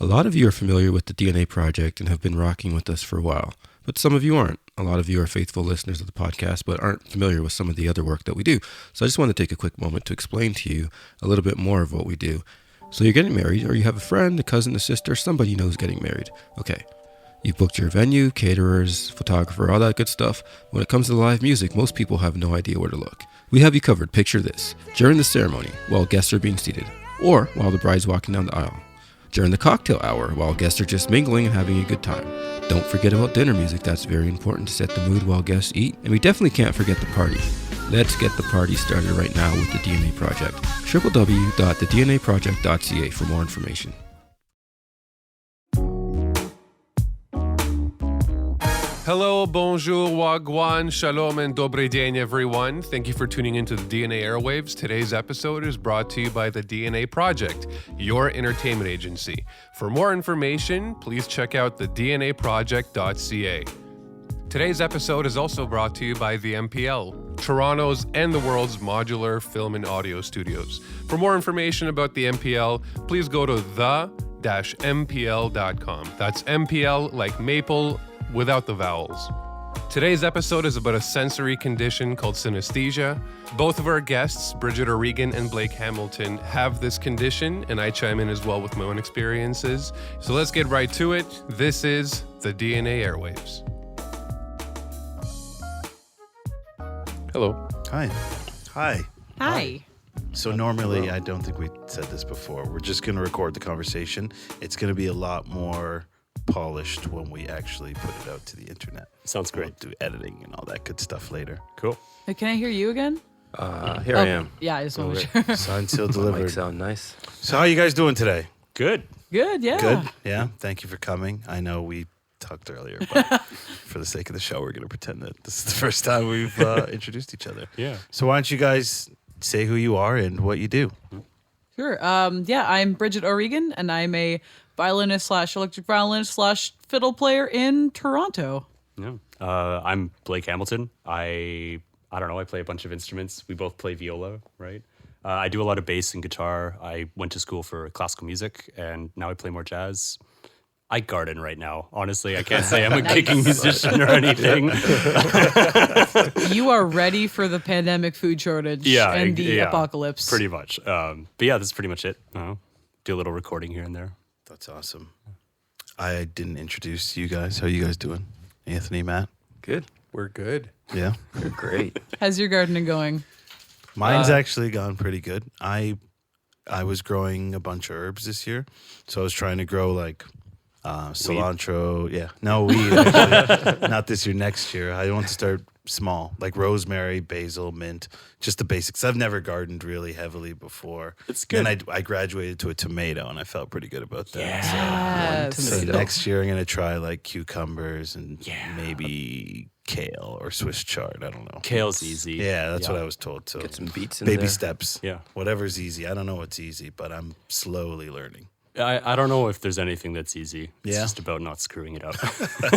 A lot of you are familiar with the DNA Project and have been rocking with us for a while, but some of you aren't. A lot of you are faithful listeners of the podcast, but aren't familiar with some of the other work that we do. So I just want to take a quick moment to explain to you a little bit more of what we do. So you're getting married, or you have a friend, a cousin, a sister, somebody you know is getting married. Okay. You've booked your venue, caterers, photographer, all that good stuff. When it comes to live music, most people have no idea where to look. We have you covered. Picture this. During the ceremony, while guests are being seated, or while the bride's walking down the aisle. During the cocktail hour, while guests are just mingling and having a good time. Don't forget about dinner music. That's very important to set the mood while guests eat. And we definitely can't forget the party. Let's get the party started right now with the DNA Project. www.thednaproject.ca for more information. Hello, bonjour, wagwan, shalom, and dobrý deň, everyone. Thank you for tuning into the DNA Airwaves. Today's episode is brought to you by the DNA Project, your entertainment agency. For more information, please check out thednaproject.ca. Today's episode is also brought to you by the MPL, Toronto's and the world's modular film and audio studios. For more information about the MPL, please go to the-mpl.com. That's MPL like maple, without the vowels. Today's episode is about a sensory condition called synesthesia. Both of our guests, Brigit O'Regan and Blake Hamilton, have this condition, and I chime in as well with my own experiences. So let's get right to it. This is the DNA Airwaves. Hello. Hi. Hi. So normally, I don't think we said this before. We're just going to record the conversation. It's going to be a lot more polished when we actually put it out to the internet. Sounds great. We'll do editing and all that good stuff later. Cool. Hey, can I hear you again? Here I am. Yeah, I just want to make sure. Signed, sealed, Mic delivered. sound nice. So how are you guys doing today? Good. Good, yeah. Good? Yeah. Thank you for coming. I know we talked earlier, but for the sake of the show, we're going to pretend that this is the first time we've introduced each other. Yeah. So why don't you guys say who you are and what you do? Sure. Yeah, I'm Brigit O'Regan, and I'm a violinist / electric violinist / fiddle player in Toronto. Yeah. I'm Blake Hamilton. I don't know. I play a bunch of instruments. We both play viola, right? I do a lot of bass and guitar. I went to school for classical music, and now I play more jazz. I garden right now. Honestly, I can't say I'm a gigging musician or anything. You are ready for the pandemic food shortage and the apocalypse. Pretty much. But yeah, that's pretty much it. Do a little recording here and there. That's awesome. I didn't introduce you guys. How are you guys doing? Anthony, Matt? Good. We're good. Yeah. You're great. How's your gardening going? Mine's actually gone pretty good. I was growing a bunch of herbs this year. So I was trying to grow like cilantro. Yeah. No, weed. Actually. Not this year, next year. I want to start small, like rosemary, basil, mint, just the basics. I've never gardened really heavily before. It's good. Then I graduated to a tomato, and I felt pretty good about that. Yes. So next year I'm going to try like cucumbers and maybe kale or Swiss chard. I don't know. Kale's easy. Yeah, that's what I was told. So Get some beets in baby there. steps. Yeah. Whatever's easy. I don't know what's easy, but I'm slowly learning. I don't know if there's anything that's easy. It's Yeah. just about not screwing it up.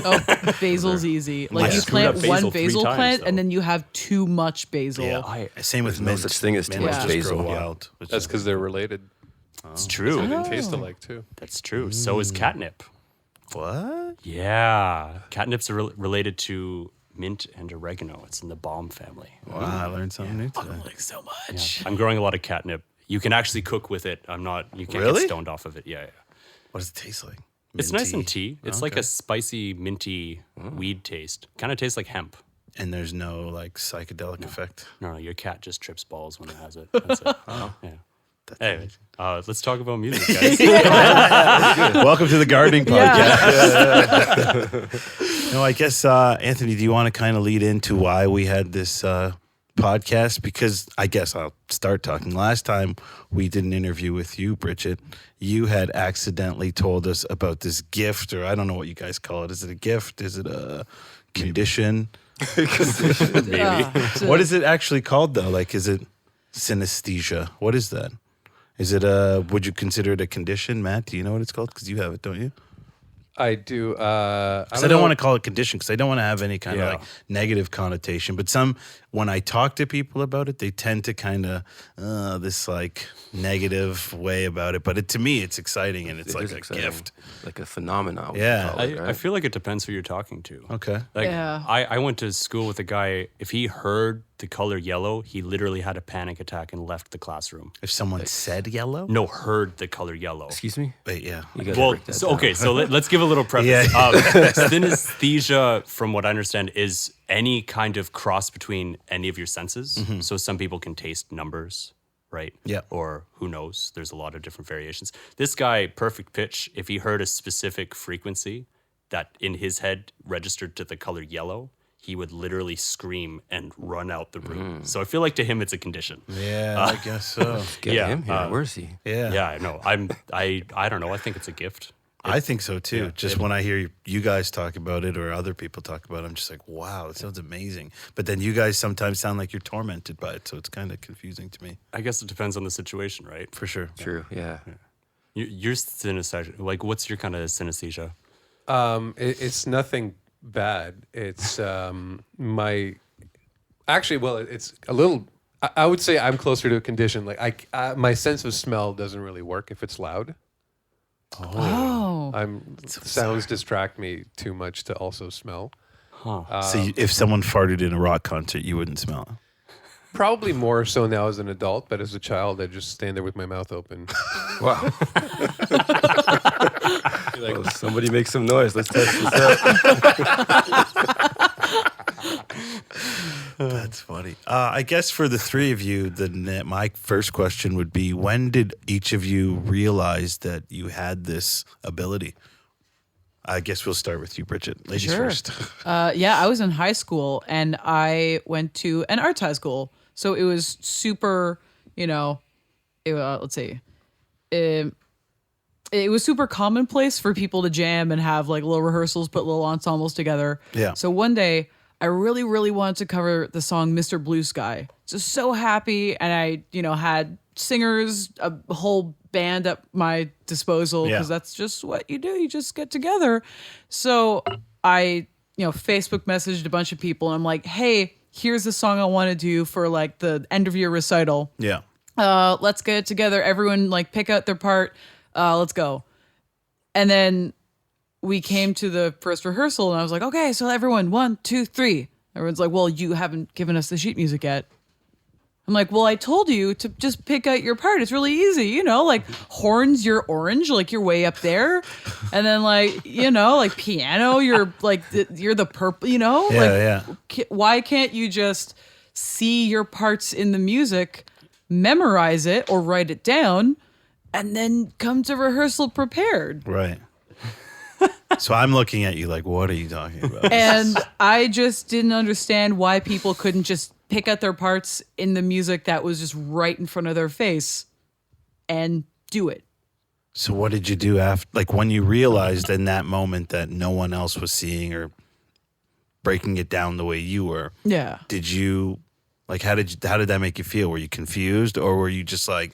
Oh, basil's easy. Like I you screwed up plant one basil 3 basil times, plant, though. and then you have too much basil. Yeah. Same with no mint. such thing as too Mint much just basil. grow Yeah. wild. which That's is- because they're related. It's true. They taste alike, too. That's true. So is catnip. What? Yeah. Catnip's related to mint and oregano. It's in the balm family. Wow, I learned something new today. Like so much. I'm growing a lot of catnip. You can actually cook with it. You can't Really? get stoned off of it. Yeah. What does it taste like? It's nice and Minty? tea. It's like a spicy, minty weed taste. Kind of tastes like hemp. And there's no like psychedelic effect. No, your cat just trips balls when it has it. That's it. Yeah. That's Anyway, let's talk about music, guys. Welcome to the gardening podcast. No, I guess, Anthony, do you want to kind of lead into why we had this podcast? Because I guess I'll start talking. Last time we did an interview with you, Brigit, you had accidentally told us about this gift, or I don't know what you guys call it. Is it a gift? Is it a condition? Maybe. What is it actually called, though? Like, is it synesthesia? What is that? Is it would you consider it a condition, Matt? Do you know what it's called? Because you have it, don't you? I do. 'Cause I don't want to call it condition because I don't want to have any kind of Yeah. like negative connotation. But some when I talk to people about it, they tend to kind of this like negative way about it. But to me, it's exciting and it's It like is a exciting. gift. Like a phenomenon. Yeah. I feel like it depends who you're talking to. Okay. Like Yeah. I went to school with a guy, if he heard the color yellow, he literally had a panic attack and left the classroom. If someone said yellow, No, heard the color yellow. Excuse me? wait, yeah. You gotta Well, break that so, down. okay, so let's give a little preface. Yeah. Synesthesia, from what I understand, is any kind of cross between any of your senses. So some people can taste numbers, right? Yeah. Or who knows? There's a lot of different variations. This guy, perfect pitch, if he heard a specific frequency that in his head registered to the color yellow, he would literally scream and run out the room. So I feel like to him it's a condition. Yeah, I guess so. Get yeah, him here. Where is he? Yeah. Yeah, I know. I don't know. I think it's a gift. I think so too. Just when I hear you guys talk about it or other people talk about it, I'm just like, wow, it sounds amazing. But then you guys sometimes sound like you're tormented by it, so it's kind of confusing to me. I guess it depends on the situation, right? For sure. True. Yeah. Your synesthesia, like what's your kind of synesthesia? It's nothing bad. It's my actually. Well, it's a little. I would say I'm closer to a condition. Like my sense of smell doesn't really work if it's loud. Oh. Sounds distract me too much to also smell. So if someone farted in a rock concert, you wouldn't smell it. Probably more so now as an adult, but as a child, I just stand there with my mouth open. Wow. Well, somebody make some noise. Let's test this out. That's funny. I guess for the three of you, my first question would be, when did each of you realize that you had this ability? I guess we'll start with you, Brigit. Ladies Sure. first. Yeah, I was in high school and I went to an arts high school. So it was super, let's see. It was super commonplace for people to jam and have like little rehearsals, put little ensembles together. Yeah. So one day I really, really wanted to cover the song Mr. Blue Sky. Just so happy. And I, had singers, a whole band at my disposal because Yeah. that's just what you do. You just get together. So I, Facebook messaged a bunch of people and I'm like, hey, here's the song I want to do for like the end of year recital. Yeah. Let's get it together. Everyone like pick out their part. Let's go. And then we came to the first rehearsal and I was like, okay, so everyone, 1, 2, 3. Everyone's like, well, you haven't given us the sheet music yet. I'm like, well, I told you to just pick out your part. It's really easy, like horns, you're orange, like you're way up there. And then like piano, you're like, you're the purple, Yeah, Why can't you just see your parts in the music, memorize it or write it down, and then come to rehearsal prepared? Right. So I'm looking at you like, what are you talking about? And I just didn't understand why people couldn't just pick out their parts in the music that was just right in front of their face and do it. So what did you do after, like when you realized in that moment that no one else was seeing or breaking it down the way you were? Yeah. Did you, like, how did that make you feel? Were you confused or were you just like,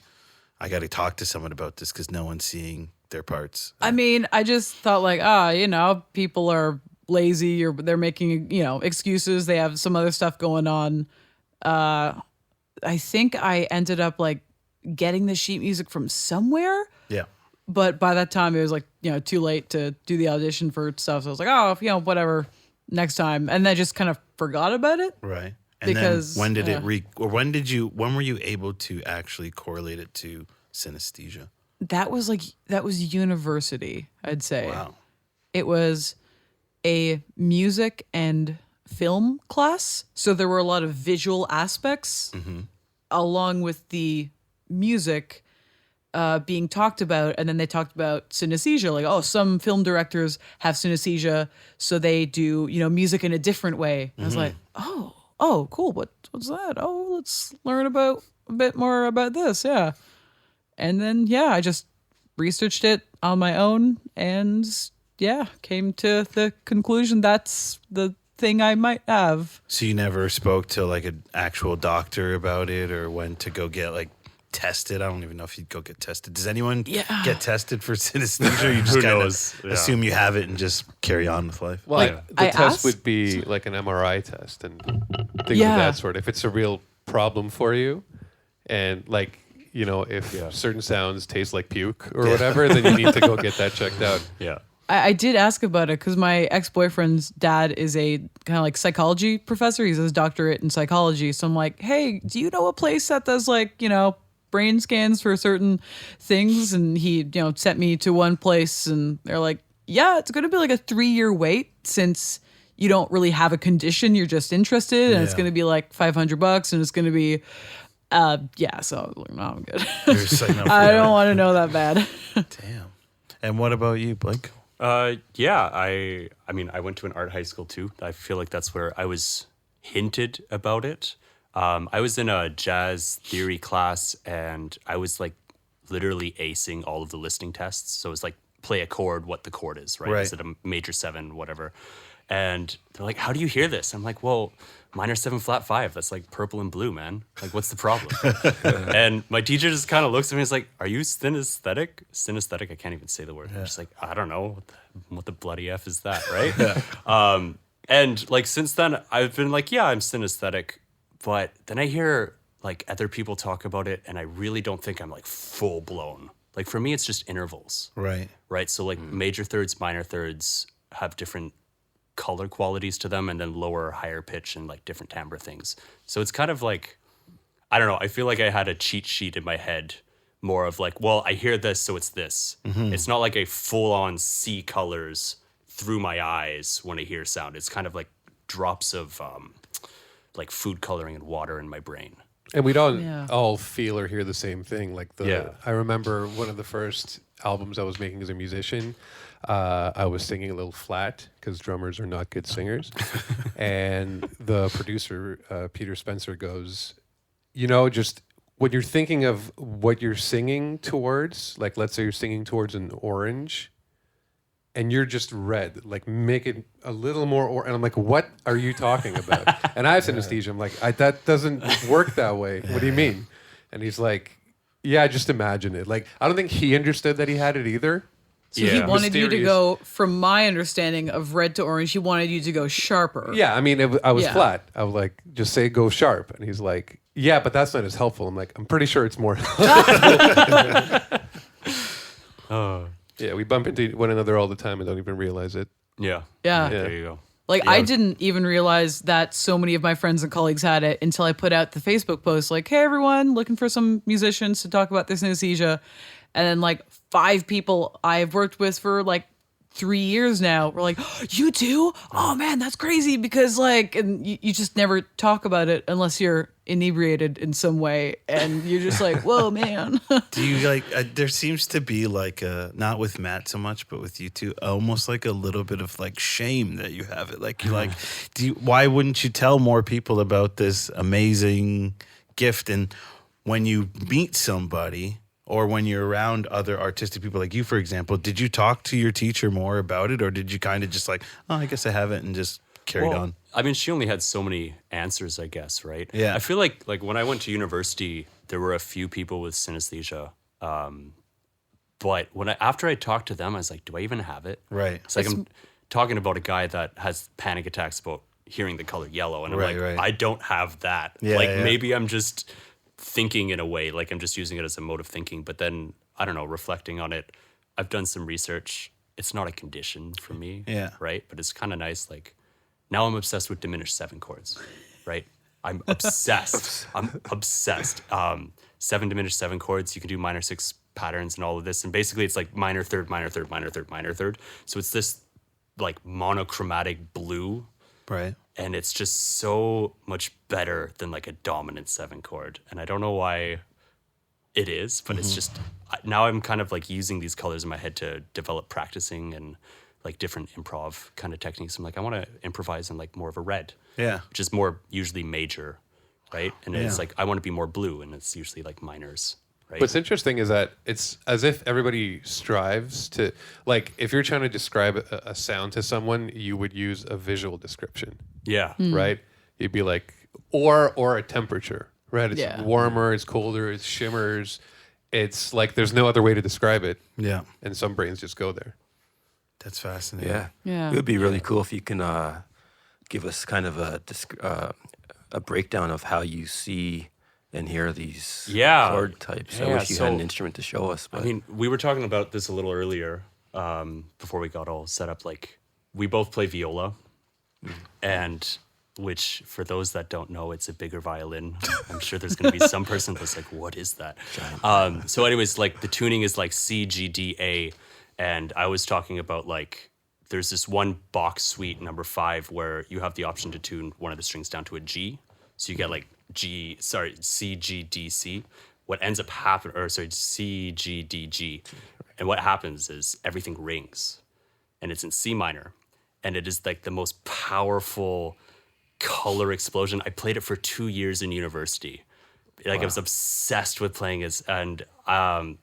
I got to talk to someone about this because no one's seeing their parts? I mean, I just thought like, people are lazy or they're making, excuses. They have some other stuff going on. I think I ended up like getting the sheet music from somewhere. Yeah. But by that time it was like, too late to do the audition for stuff. So I was like, whatever, next time. And then I just kind of forgot about it. Right. And Because, then when did when were you able to actually correlate it to synesthesia? That was university, I'd say. Wow. It was a music and film class. So there were a lot of visual aspects along with the music being talked about. And then they talked about synesthesia. Like, some film directors have synesthesia. So they do, music in a different way. I was like, oh, cool. What's that? Oh, let's learn a bit more about this. Yeah. And then, I just researched it on my own and, came to the conclusion that's the thing I might have. So you never spoke to like an actual doctor about it or went to go get like tested. I don't even know if you'd go get tested. Does anyone Yeah. get tested for synesthesia? Or you just Who kind knows? of Yeah. assume you have it and just carry on with life. Well, Like, the I test asked- would be like an MRI test and things Yeah. of that sort. If it's a real problem for you, and like if Yeah. certain sounds taste like puke or whatever, then you need to go get that checked out. Yeah. I did ask about it because my ex-boyfriend's dad is a kind of like psychology professor. He's his doctorate in psychology. So I'm like, hey, do you know a place that does like, brain scans for certain things? And he, sent me to one place and they're like, yeah, it's going to be like a 3-year wait since you don't really have a condition. You're just interested. And it's Yeah. going to be like $500 and it's going to be, so I was like, no, I'm good. You're just like, no, I don't want to know that bad. Damn. And what about you, Blake? Yeah, I mean, I went to an art high school too. I feel like that's where I was hinted about it. I was in a jazz theory class and I was like literally acing all of the listening tests. So it's like play a chord, what the chord is, right? Right. Is it a major 7, whatever? And they're like, how do you hear this? I'm like, well, minor 7 flat 5. That's like purple and blue, man. Like, what's the problem? And my teacher just kind of looks at me and is like, are you synesthetic? Synesthetic? I can't even say the word. I'm just like, I don't know. What the bloody F is that, right? And like since then, I've been like, yeah, I'm synesthetic. But then I hear like other people talk about it and I really don't think I'm like full blown. Like for me, it's just intervals, Right. right? So like major thirds, minor thirds have different color qualities to them, and then lower, higher pitch and like different timbre things. So it's kind of like, I don't know. I feel like I had a cheat sheet in my head, more of like, well, I hear this, so it's this. It's not like a full on see colors through my eyes when I hear sound. It's kind of like drops of like food coloring and water in my brain. And we don't Yeah. all feel or hear the same thing. Like Yeah. I remember one of the first albums I was making as a musician. I was singing a little flat because drummers are not good singers. And the producer, Peter Spencer, goes, just when you're thinking of what you're singing towards, like let's say you're singing towards an orange and you're just red, like make it a little more and I'm like, what are you talking about? And I have synesthesia. I'm like, that doesn't work that way. What do you mean? And he's like, yeah, just imagine it. Like, I don't think he understood that he had it either. So he Yeah. wanted you to Mysterious. go, from my understanding of red to orange, he wanted you to go sharper. Yeah, I mean, I was Yeah. flat. I was like, just say go sharp. And he's like, yeah, but that's not as helpful. I'm like, I'm pretty sure it's more Yeah, we bump into one another all the time and don't even realize it. Yeah. Yeah. There you go. Like, I didn't even realize that so many of my friends and colleagues had it until I put out the Facebook post, like, hey, everyone, looking for some musicians to talk about this synesthesia. And then, like, 5 people I've worked with for, like, 3 years now were like, oh, you too? Oh, man, that's crazy. Because, like, and you just never talk about it unless you're inebriated in some way. And you're just like, whoa, man. Do you like? There seems to be like not with Matt so much, but with you two, almost like a little bit of like shame that you have it. Like you like, why wouldn't you tell more people about this amazing gift? And when you meet somebody, or when you're around other artistic people like you, for example, did you talk to your teacher more about it, or did you kind of just like, oh, I guess I haven't, and just carried on? I mean, she only had so many answers, I guess, right? Yeah. I feel like when I went to university, there were a few people with synesthesia. But after I talked to them, I was like, do I even have it? Right. It's like I'm talking about a guy that has panic attacks about hearing the color yellow. And I'm Right, like, right. I don't have that. Yeah, like yeah. maybe I'm just thinking in a way, like I'm just using it as a mode of thinking. But then, I don't know, reflecting on it, I've done some research. It's not a condition for me. Yeah. Right. But it's kind of nice. Like now I'm obsessed with diminished 7 chords. Right. I'm obsessed. I'm obsessed. 7 diminished 7 chords. You can do minor 6 patterns and all of this. And basically it's like minor third, minor third, minor third, minor third. So it's this like monochromatic blue. Right. And it's just so much better than like a dominant 7 chord. And I don't know why it is, but it's just, now I'm kind of like using these colors in my head to develop practicing and like different improv kind of techniques. I'm like, I want to improvise in like more of a red, Yeah. which is more usually major, right? And it's Yeah. like, I want to be more blue, and it's usually like minors, right? What's interesting is that it's as if everybody strives to, like, if you're trying to describe a sound to someone, you would use a visual description, yeah. right? You'd be like, or a temperature, right? It's Yeah. warmer, it's colder, it shimmers. It's like there's no other way to describe it. Yeah, And some brains just go there. that's fascinating. Yeah. Yeah. It would be really cool if you can give us kind of a breakdown of how you see and hear these chord types. I Yeah, wish you had an so- instrument to show us. But I mean, we were talking about this a little earlier before we got all set up. Like, we both play viola, and which, for those that don't know, it's a bigger violin. I'm sure there's going to be some person that's like, what is that? So anyways, like the tuning is like C, G, D, A. And I was talking about like, there's this one box suite, number 5, where you have the option to tune one of the strings down to a G. So you get like C, G, D, C. What ends up happening, C, G, D, G. And what happens is everything rings, and it's in C minor. And it is like the most powerful color explosion. I played it for 2 years in university. Like I was obsessed with playing it. And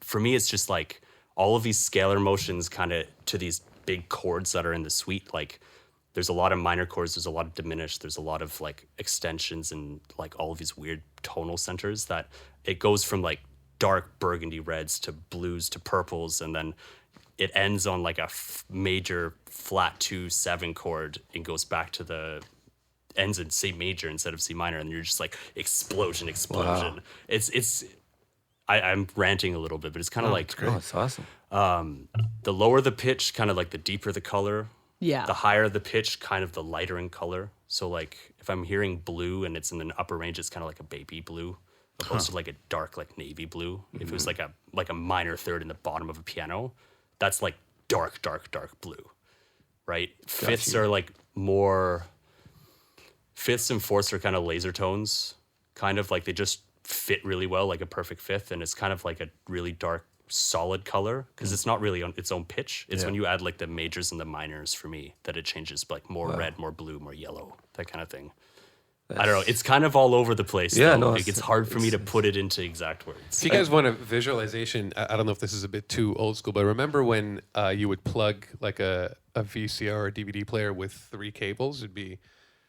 for me, it's just like all of these scalar motions kind of to these big chords that are in the suite. Like there's a lot of minor chords, there's a lot of diminished, there's a lot of like extensions and like all of these weird tonal centers that it goes from like dark burgundy reds to blues to purples, and then it ends on like a major flat 2/7 chord and goes back to the ends in C major instead of C minor, and you're just like explosion. It's I'm ranting a little bit, but it's kind of like it's awesome. the lower the pitch, kind of like the deeper the color. Yeah. The higher the pitch, kind of the lighter in color. So like if I'm hearing blue and it's in an upper range, it's kind of like a baby blue, opposed to like a dark like navy blue. If it was like a minor third in the bottom of a piano, that's like dark blue, right? Fifths are like more. Fifths and fourths are kind of laser tones, kind of like they just fit really well, like a perfect fifth, and it's kind of like a really dark, solid color because it's not really on its own pitch. It's when you add like the majors and the minors for me that it changes like more red, more blue, more yellow, that kind of thing. I don't know. It's kind of all over the place. Yeah, though. no, Like, it's hard for me to put it into exact words. If you guys want a visualization, I don't know if this is a bit too old school, but remember when you would plug like a VCR or DVD player with 3 cables? It'd be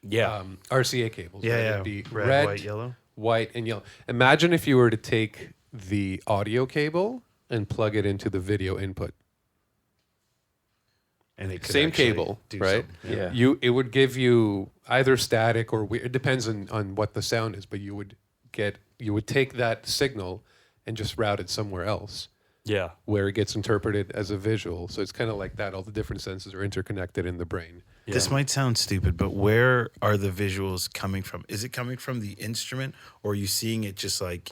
RCA cables. Yeah, right? yeah. It'd be Red, white, yellow. white, and yellow. Imagine if you were to take the audio cable and plug it into the video input. And it could Same actually cable, do right? something. Yeah. It would give you either static or weird. It depends on what the sound is, but you would take that signal and just route it somewhere else Yeah. where it gets interpreted as a visual. So it's kind of like that. All the different senses are interconnected in the brain. This might sound stupid, but where are the visuals coming from? Is it coming from the instrument, or are you seeing it just like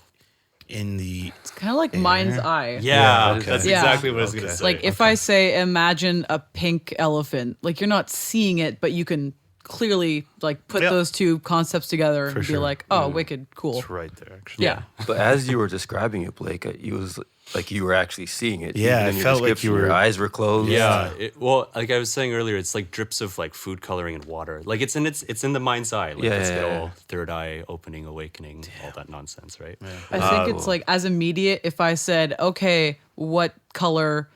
in the? It's kind of like mind's eye. Yeah, okay. that's Yeah. exactly what I was going to Okay. say. Like if I say imagine a pink elephant, like you're not seeing it, but you can clearly like put Yeah. those two concepts together and be sure. like, oh, wicked, cool. It's right there, actually. Yeah. But as you were describing it, Blake, it was like you were actually seeing it. Yeah, Even it in your felt like description, you Your were- eyes were closed. Yeah. Well, like I was saying earlier, it's like drips of like food coloring and water. Like it's in the mind's eye. Like Yeah, let's get yeah, all third eye opening, awakening, all that nonsense, right? I think it's like as immediate if I said, okay, what color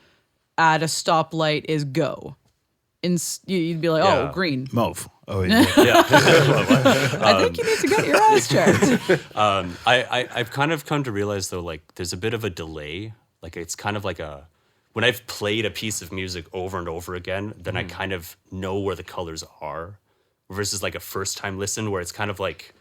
at a stoplight is go? You'd be like, oh, Yeah. green. Mauve. Oh, yeah. I think you need to get your eyes checked. I've kind of come to realize though, like there's a bit of a delay. Like it's kind of like when I've played a piece of music over and over again, then I kind of know where the colors are, versus like a first time listen where it's kind of like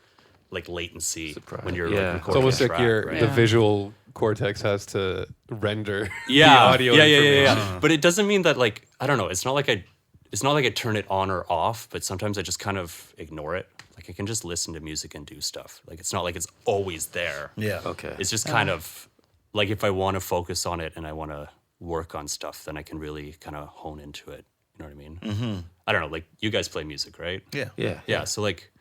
latency when you're Yeah. like It's It's recording almost a like track, right? the visual cortex has to render yeah, the audio yeah. information. But it doesn't mean that like I don't know. It's not like I turn it on or off. But sometimes I just kind of ignore it. Like I can just listen to music and do stuff. Like it's not like it's always there. Yeah. Okay. It's just kind of like if I want to focus on it and I want to work on stuff, then I can really kind of hone into it. You know what I mean? Mm-hmm. I don't know. Like you guys play music, right? Yeah. Yeah. Yeah. So like,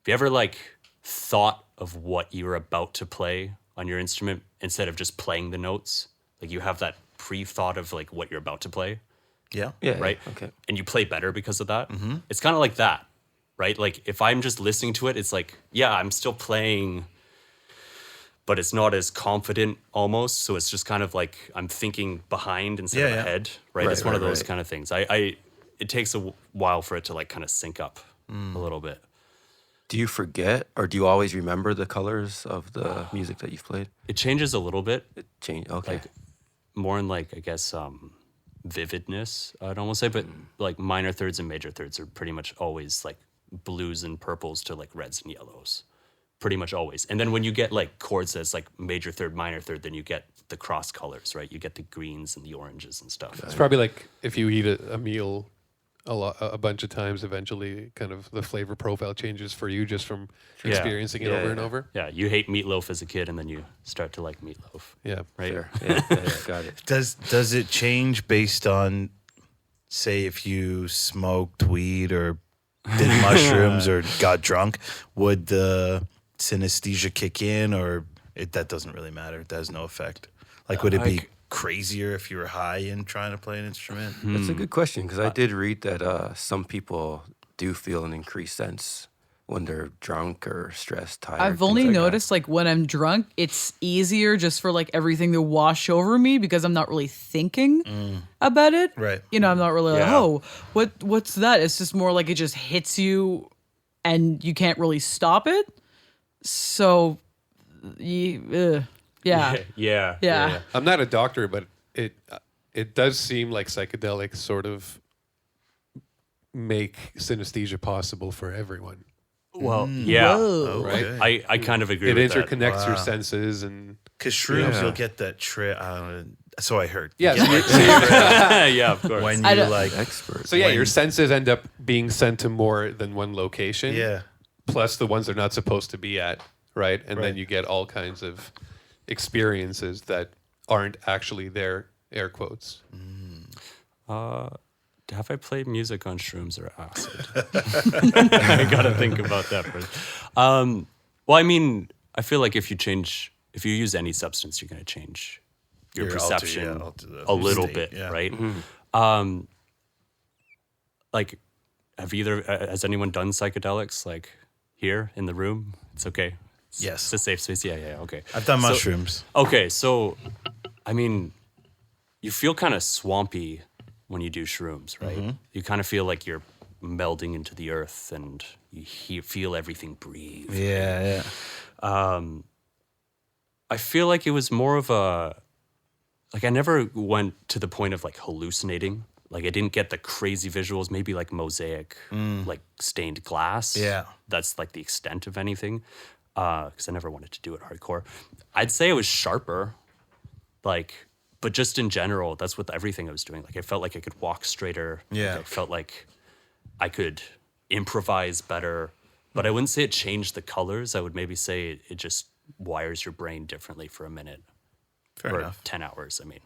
have you ever like thought of what you're about to play on your instrument instead of just playing the notes? Like you have that pre-thought of like what you're about to play, Yeah. Yeah. right? Okay. And you play better because of that. Mm-hmm. It's kind of like that, right? Like if I'm just listening to it, it's like, yeah, I'm still playing, but it's not as confident almost. So it's just kind of like I'm thinking behind instead of Yeah, yeah. ahead, right? Right, It's one of right, those right. kind of things. It takes a while for it to like kind of sync up a little bit. Do you forget, or do you always remember the colors of the music that you've played? It changes a little bit, It changed. Okay. like more in like I guess vividness. I'd almost say, but like minor thirds and major thirds are pretty much always like blues and purples to like reds and yellows, pretty much always. And then when you get like chords that's like major third, minor third, then you get the cross colors, right? You get the greens and the oranges and stuff. It's probably like if you eat a meal a bunch of times, eventually kind of the flavor profile changes for you just from Yeah. experiencing it over and over. Yeah, you hate meatloaf as a kid, and then you start to like meatloaf. Yeah. Right. Fair. Yeah, got it. Does it change based on, say, if you smoked weed or did mushrooms or got drunk? Would the synesthesia kick in, or that doesn't really matter? It has no effect. Like, would it be crazier if you were high and trying to play an instrument? That's a good question, because I did read that some people do feel an increased sense when they're drunk or stressed, tired. I've things only like that. noticed like when I'm drunk, it's easier just for like everything to wash over me because I'm not really thinking about it. Right. You know, I'm not really like, Yeah. oh, what's that? It's just more like it just hits you and you can't really stop it. So, yeah. Yeah. I'm not a doctor, but it does seem like psychedelics sort of make synesthesia possible for everyone. Well, yeah. Whoa. Right. Okay. I kind of agree It with that. interconnects your senses and Because shrooms, Yeah. you'll get that trip. So I heard. yeah. You get, So, Yeah, of course. when I you don't- like, Expert. so yeah, when- your senses end up being sent to more than one location. yeah. Plus the ones they're not supposed to be at, right? And then Right. you get all kinds of experiences that aren't actually there, air quotes. Have I played music on shrooms or acid? I gotta think about that first. Well, I mean, I feel like if you use any substance, you're gonna change your perception alter the a little state, bit, yeah. right? Like, has anyone done psychedelics like here in the room? It's okay. Yes. It's a safe space. Yeah, okay. I've done mushrooms. Okay, so I mean, you feel kind of swampy when you do shrooms, right? You kind of feel like you're melding into the earth, and you feel everything breathe. Yeah. I feel like it was more of I never went to the point of like hallucinating. Like I didn't get the crazy visuals, maybe like mosaic, like stained glass. Yeah. That's like the extent of anything. Because I never wanted to do it hardcore. I'd say it was sharper, but just in general, that's with everything I was doing. Like I felt like I could walk straighter. Yeah. Like, I felt like I could improvise better. But I wouldn't say it changed the colors. I would maybe say it just wires your brain differently for a minute. Fair or enough. 10 hours, I mean.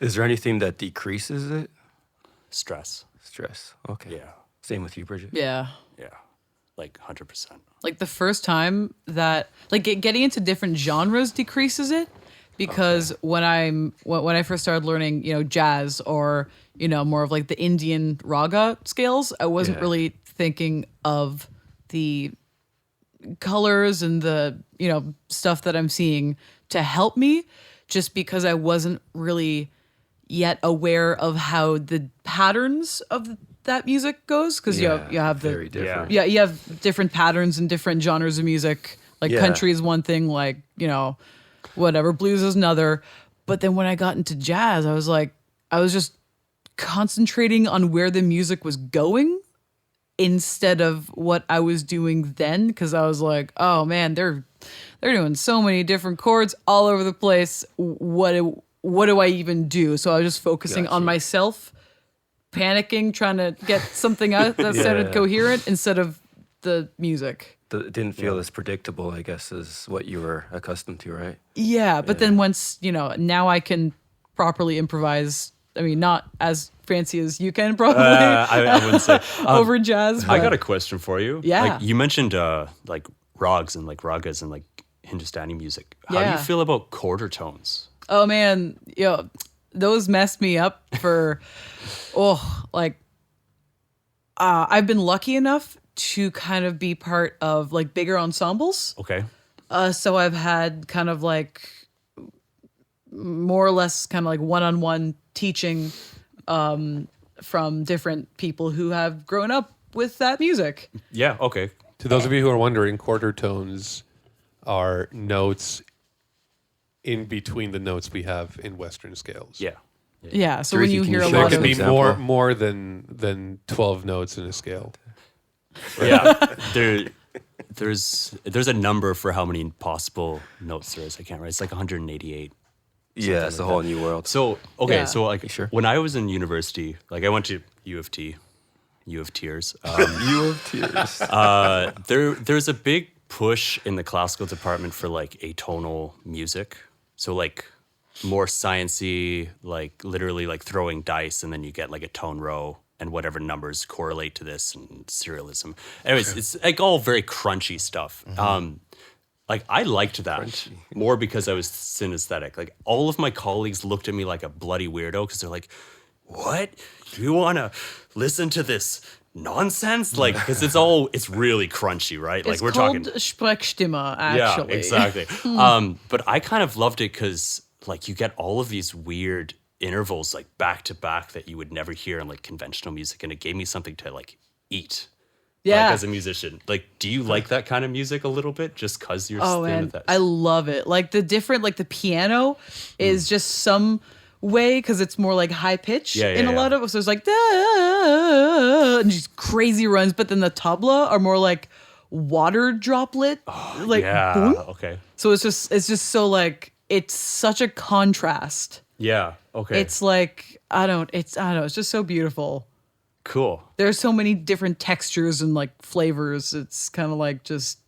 Is there anything that decreases it? Stress. Stress. Okay. Yeah. Same with you, Brigit. Yeah. Yeah. Like 100%. Like the first time that like getting into different genres decreases it because when I first started learning, jazz or, more of like the Indian raga scales, I wasn't Yeah. really thinking of the colors and the, stuff that I'm seeing to help me just because I wasn't really yet aware of how the patterns of that music goes because you have the very different. yeah, you have different patterns and different genres of music. Like Yeah. country is one thing, like, whatever, blues is another. But then when I got into jazz, I was just concentrating on where the music was going instead of what I was doing then. Cause I was like, oh man, they're doing so many different chords all over the place. What do I even do? So I was just focusing on myself, panicking, trying to get something out that sounded coherent instead of the music. It didn't feel as predictable, I guess, as what you were accustomed to, right? Yeah, but then once, now I can properly improvise. I mean, not as fancy as you can probably I wouldn't say. over jazz. I but- got a question for you. Yeah. Like you mentioned like rags and like ragas and like Hindustani music. How do Yeah. you feel about quarter tones? Oh man, those messed me up for I've been lucky enough to kind of be part of like bigger ensembles. Okay. So I've had kind of like more or less kind of like one-on-one teaching from different people who have grown up with that music. Yeah. Okay. To those of you who are wondering, quarter tones are notes in between the notes we have in Western scales. Yeah. Yeah, so Teresa, when you can hear you a show There us lot can of an be example? more than 12 notes in a scale. Yeah. There's a number for how many possible notes there is. I can't remember. It's like 188. Yeah, it's a whole new world. So okay, Yeah. so like Sure. when I was in university, like I went to U of T, U of Tears. You of tears. There's a big push in the classical department for like atonal music. So like more sciencey, like literally like throwing dice and then you get like a tone row and whatever numbers correlate to this and serialism. Anyways, it's like all very crunchy stuff. Like I liked that more because I was synesthetic. Like all of my colleagues looked at me like a bloody weirdo because they're like, "What? You want to listen to this nonsense?" Like because it's really crunchy, right? Like it's we're called talking Sprechstimme, actually. Yeah, exactly. But I kind of loved it because like you get all of these weird intervals like back to back that you would never hear in like conventional music, and it gave me something to like eat. Yeah. Like, as a musician, like, do you like that kind of music a little bit just because you're Oh in man, with that? I love it. Like the different, like the piano is just some way because it's more like high pitch Yeah, in a yeah. lot of. So it's like da, and just crazy runs, but then the tabla are more like water droplet, like yeah. boom. Okay. So it's just so like it's such a contrast. Yeah. Okay. It's like I don't know. It's just so beautiful. cool. There's so many different textures and like flavors. It's kind of like just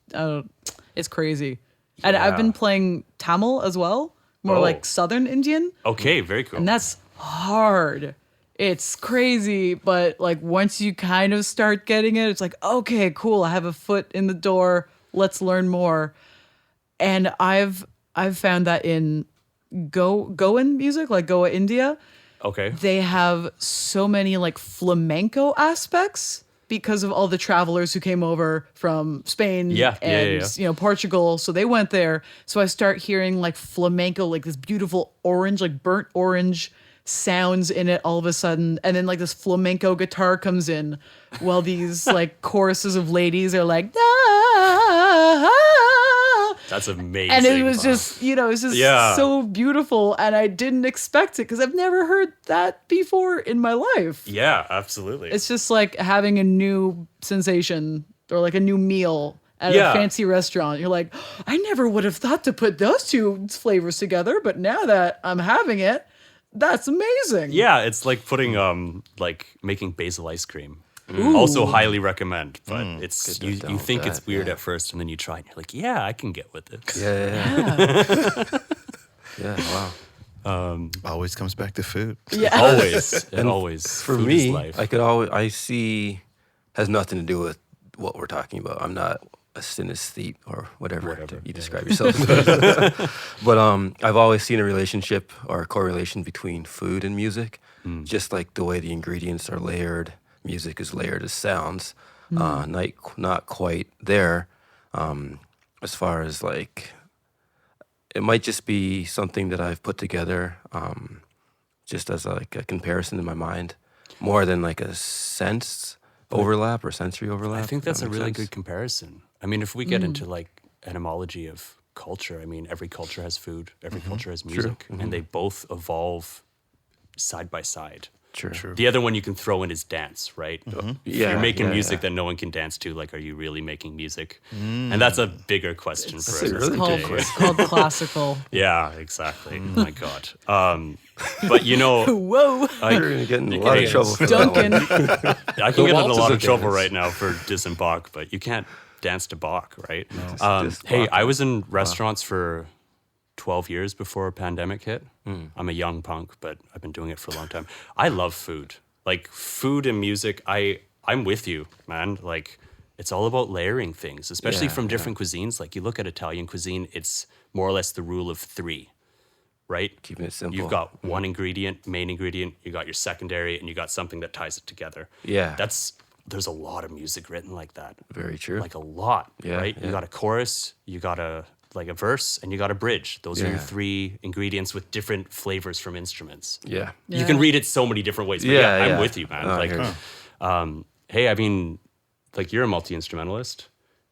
it's crazy. And I've been playing Tamil as well, more Oh. like Southern Indian, Okay. Very cool. and that's hard. It's crazy, but like once you kind of start getting it, it's like okay, cool. I have a foot in the door. Let's learn more. And I've found that in Goan music, like Goa, India, okay. they have so many like flamenco aspects because of all the travelers who came over from Spain and Portugal. So they went there. So I start hearing like flamenco, like this beautiful orange, like burnt orange sounds in it all of a sudden. And then like this flamenco guitar comes in while these like choruses of ladies are like, "Ah." That's amazing. And it was just, it's just so beautiful. And I didn't expect it because I've never heard that before in my life. Yeah, absolutely. It's just like having a new sensation or like a new meal at a fancy restaurant. You're like, I never would have thought to put those two flavors together. But now that I'm having it, that's amazing. Yeah, it's like putting like making basil ice cream. Also highly recommend, but it's you think it's weird at first and then you try and you're like, yeah, I can get with it. Yeah. Yeah. Wow. Always comes back to food. Yeah. Always. And always. For Food is me, life. I see has nothing to do with what we're talking about. I'm not a synesthete or whatever you describe yourself. But I've always seen a relationship or a correlation between food and music, just like the way the ingredients are layered. Music is layered as sounds, not quite there. As far as like, it might just be something that I've put together, just as like a comparison in my mind, more than like a sense overlap or sensory overlap. I think that's a if that makes really sense. good comparison. I mean, if we get into like etymology of culture, I mean, every culture has food, every culture has music, and they both evolve side by side. True. The other one you can throw in is dance, right? If Yeah, you're making yeah, music yeah. that no one can dance to, like, are you really making music? And that's a bigger question for us. really Called, big it's called classical. Yeah, exactly. Oh my God. But you know, Whoa. like, You're gonna get in a lot of trouble for that Duncan. one. I can get in a waltz lot is of a trouble dance. right now for dissing Bach, but you can't dance to Bach, right? Just Hey, Bach. I was in restaurants for 12 years before a pandemic hit. I'm a young punk, but I've been doing it for a long time. I love food. Like food and music, I'm with you, man. Like it's all about layering things, especially from different cuisines. Like you look at Italian cuisine, it's more or less the rule of 3, right? Keeping it simple. You've got one ingredient, main ingredient, you got your secondary, and you got something that ties it together. Yeah. There's a lot of music written like that. Very true. Like a lot, Yeah, right? yeah. You got a chorus, you got a verse, and you got a bridge. Those are your Yeah. 3 ingredients with different flavors from instruments. Yeah. You can read it so many different ways. But Yeah, I'm yeah. with you, man. Oh, I Like, hear you. hey, I mean, like you're a multi-instrumentalist.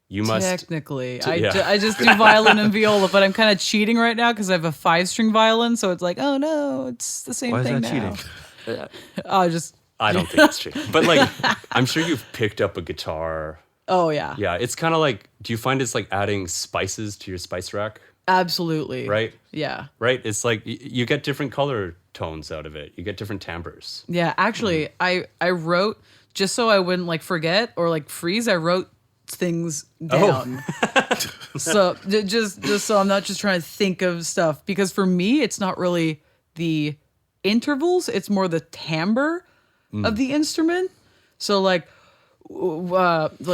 You must Technically, yeah. I just do violin and viola, but I'm kind of cheating right now because I have a 5-string violin, so it's like, oh no, it's the same Why is thing that now. cheating? Oh, just I don't think it's true. But like, I'm sure you've picked up a guitar. oh yeah, Yeah, it's kind of like, do you find it's like adding spices to your spice rack? absolutely, Right? Yeah, Right? It's like you get different color tones out of it. You get different timbres. yeah. Actually, I wrote just so I wouldn't like forget or like freeze. I wrote things down. So just so I'm not just trying to think of stuff, because for me it's not really the intervals, it's more the timbre of the instrument. So like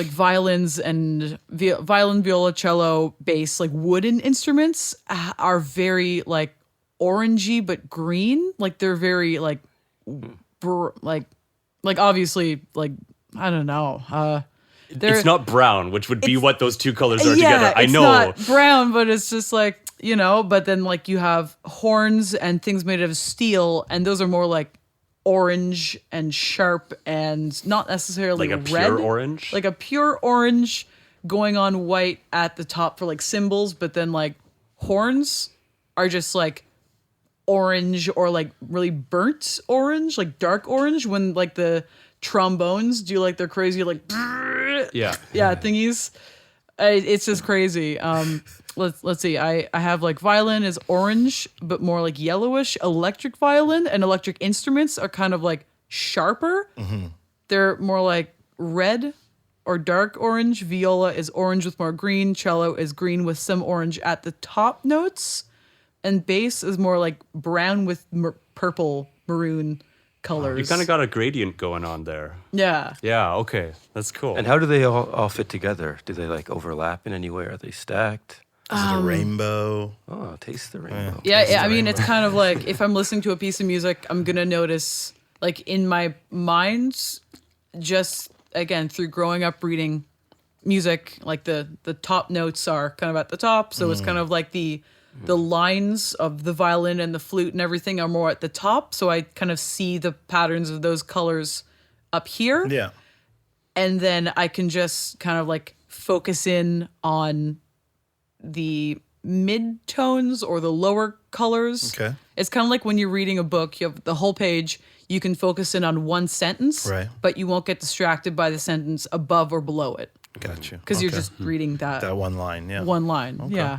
violins and violin, viola, cello, bass, like wooden instruments are very like orangey but green. Like they're very like like obviously like I don't know. It's not brown, which would be what those two colors are yeah, together. I it's know. not brown, but it's just like, you know, but then like you have horns and things made of steel, and those are more like orange and sharp and not necessarily Like a red. pure orange? Like a pure orange going on white at the top for like cymbals, but then like horns are just like orange or like really burnt orange, like dark orange when like the trombones do like their crazy like Yeah. thingies. It's just crazy. Let's see. I have like violin is orange but more like yellowish. Electric violin and electric instruments are kind of like sharper. They're more like red or dark orange. Viola is orange with more green. Cello is green with some orange at the top notes, and bass is more like brown with purple maroon colors. You kind of got a gradient going on there. Yeah. Yeah, okay. That's cool. And how do they all fit together? Do they like overlap in any way? Are they stacked? Is it a rainbow? Oh, taste the rainbow. Yeah, I mean, it's kind of like if I'm listening to a piece of music, I'm going to notice, like in my mind, just again, through growing up reading music, like the top notes are kind of at the top. So it's kind of like the lines of the violin and the flute and everything are more at the top. So I kind of see the patterns of those colors up here. Yeah. And then I can just kind of like focus in on the mid tones or the lower colors. Okay. It's kind of like when you're reading a book, you have the whole page, you can focus in on one sentence, Right. but you won't get distracted by the sentence above or below it Gotcha. because you're just reading that one line. Yeah. one line. Yeah.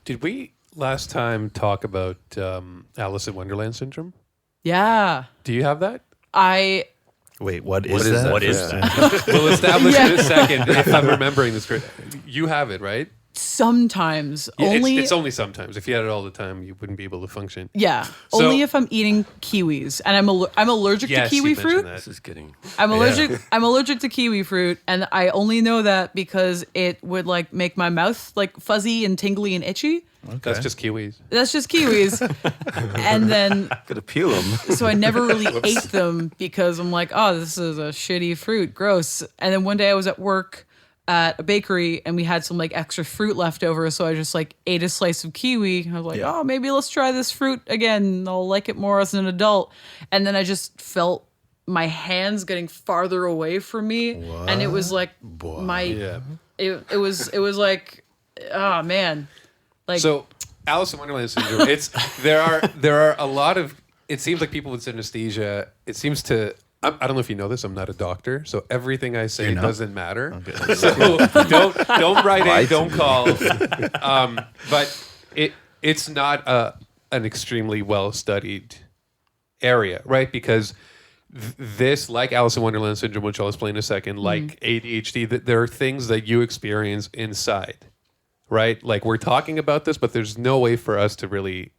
Did we last time talk about Alice in Wonderland syndrome? Yeah. Do you have that? Wait, what is that? What is that? We'll establish in a second if I'm remembering this correct. You have it, right? Sometimes Yeah, only it's only sometimes. If you had it all the time, you wouldn't be able to function. yeah, So- only if I'm eating kiwis, and I'm allergic Yes, to you kiwi mentioned fruit. that. This is getting. I'm allergic to kiwi fruit, and I only know that because it would like make my mouth like fuzzy and tingly and itchy. That's just kiwis. That's just kiwis. And then Gotta peel them. so I never really ate them because I'm like, oh, this is a shitty fruit, gross. And then one day I was at work at a bakery and we had some like extra fruit left over, so I just like ate a slice of kiwi. I was like, oh, maybe let's try this fruit again. I'll like it more as an adult. And then I just felt my hands getting farther away from me, and it was like Yeah. it was like, oh man, like So, Alice in Wonderland syndrome. There are a lot of. It seems like people with synesthesia. It seems to. I don't know if you know this. I'm not a doctor, so everything I say doesn't matter. So don't write in, don't call. But it's not an extremely well studied area, right? Because this, like Alice in Wonderland syndrome, which I'll explain in a second, like ADHD, there are things that you experience inside. Right? Like we're talking about this, but there's no way for us to really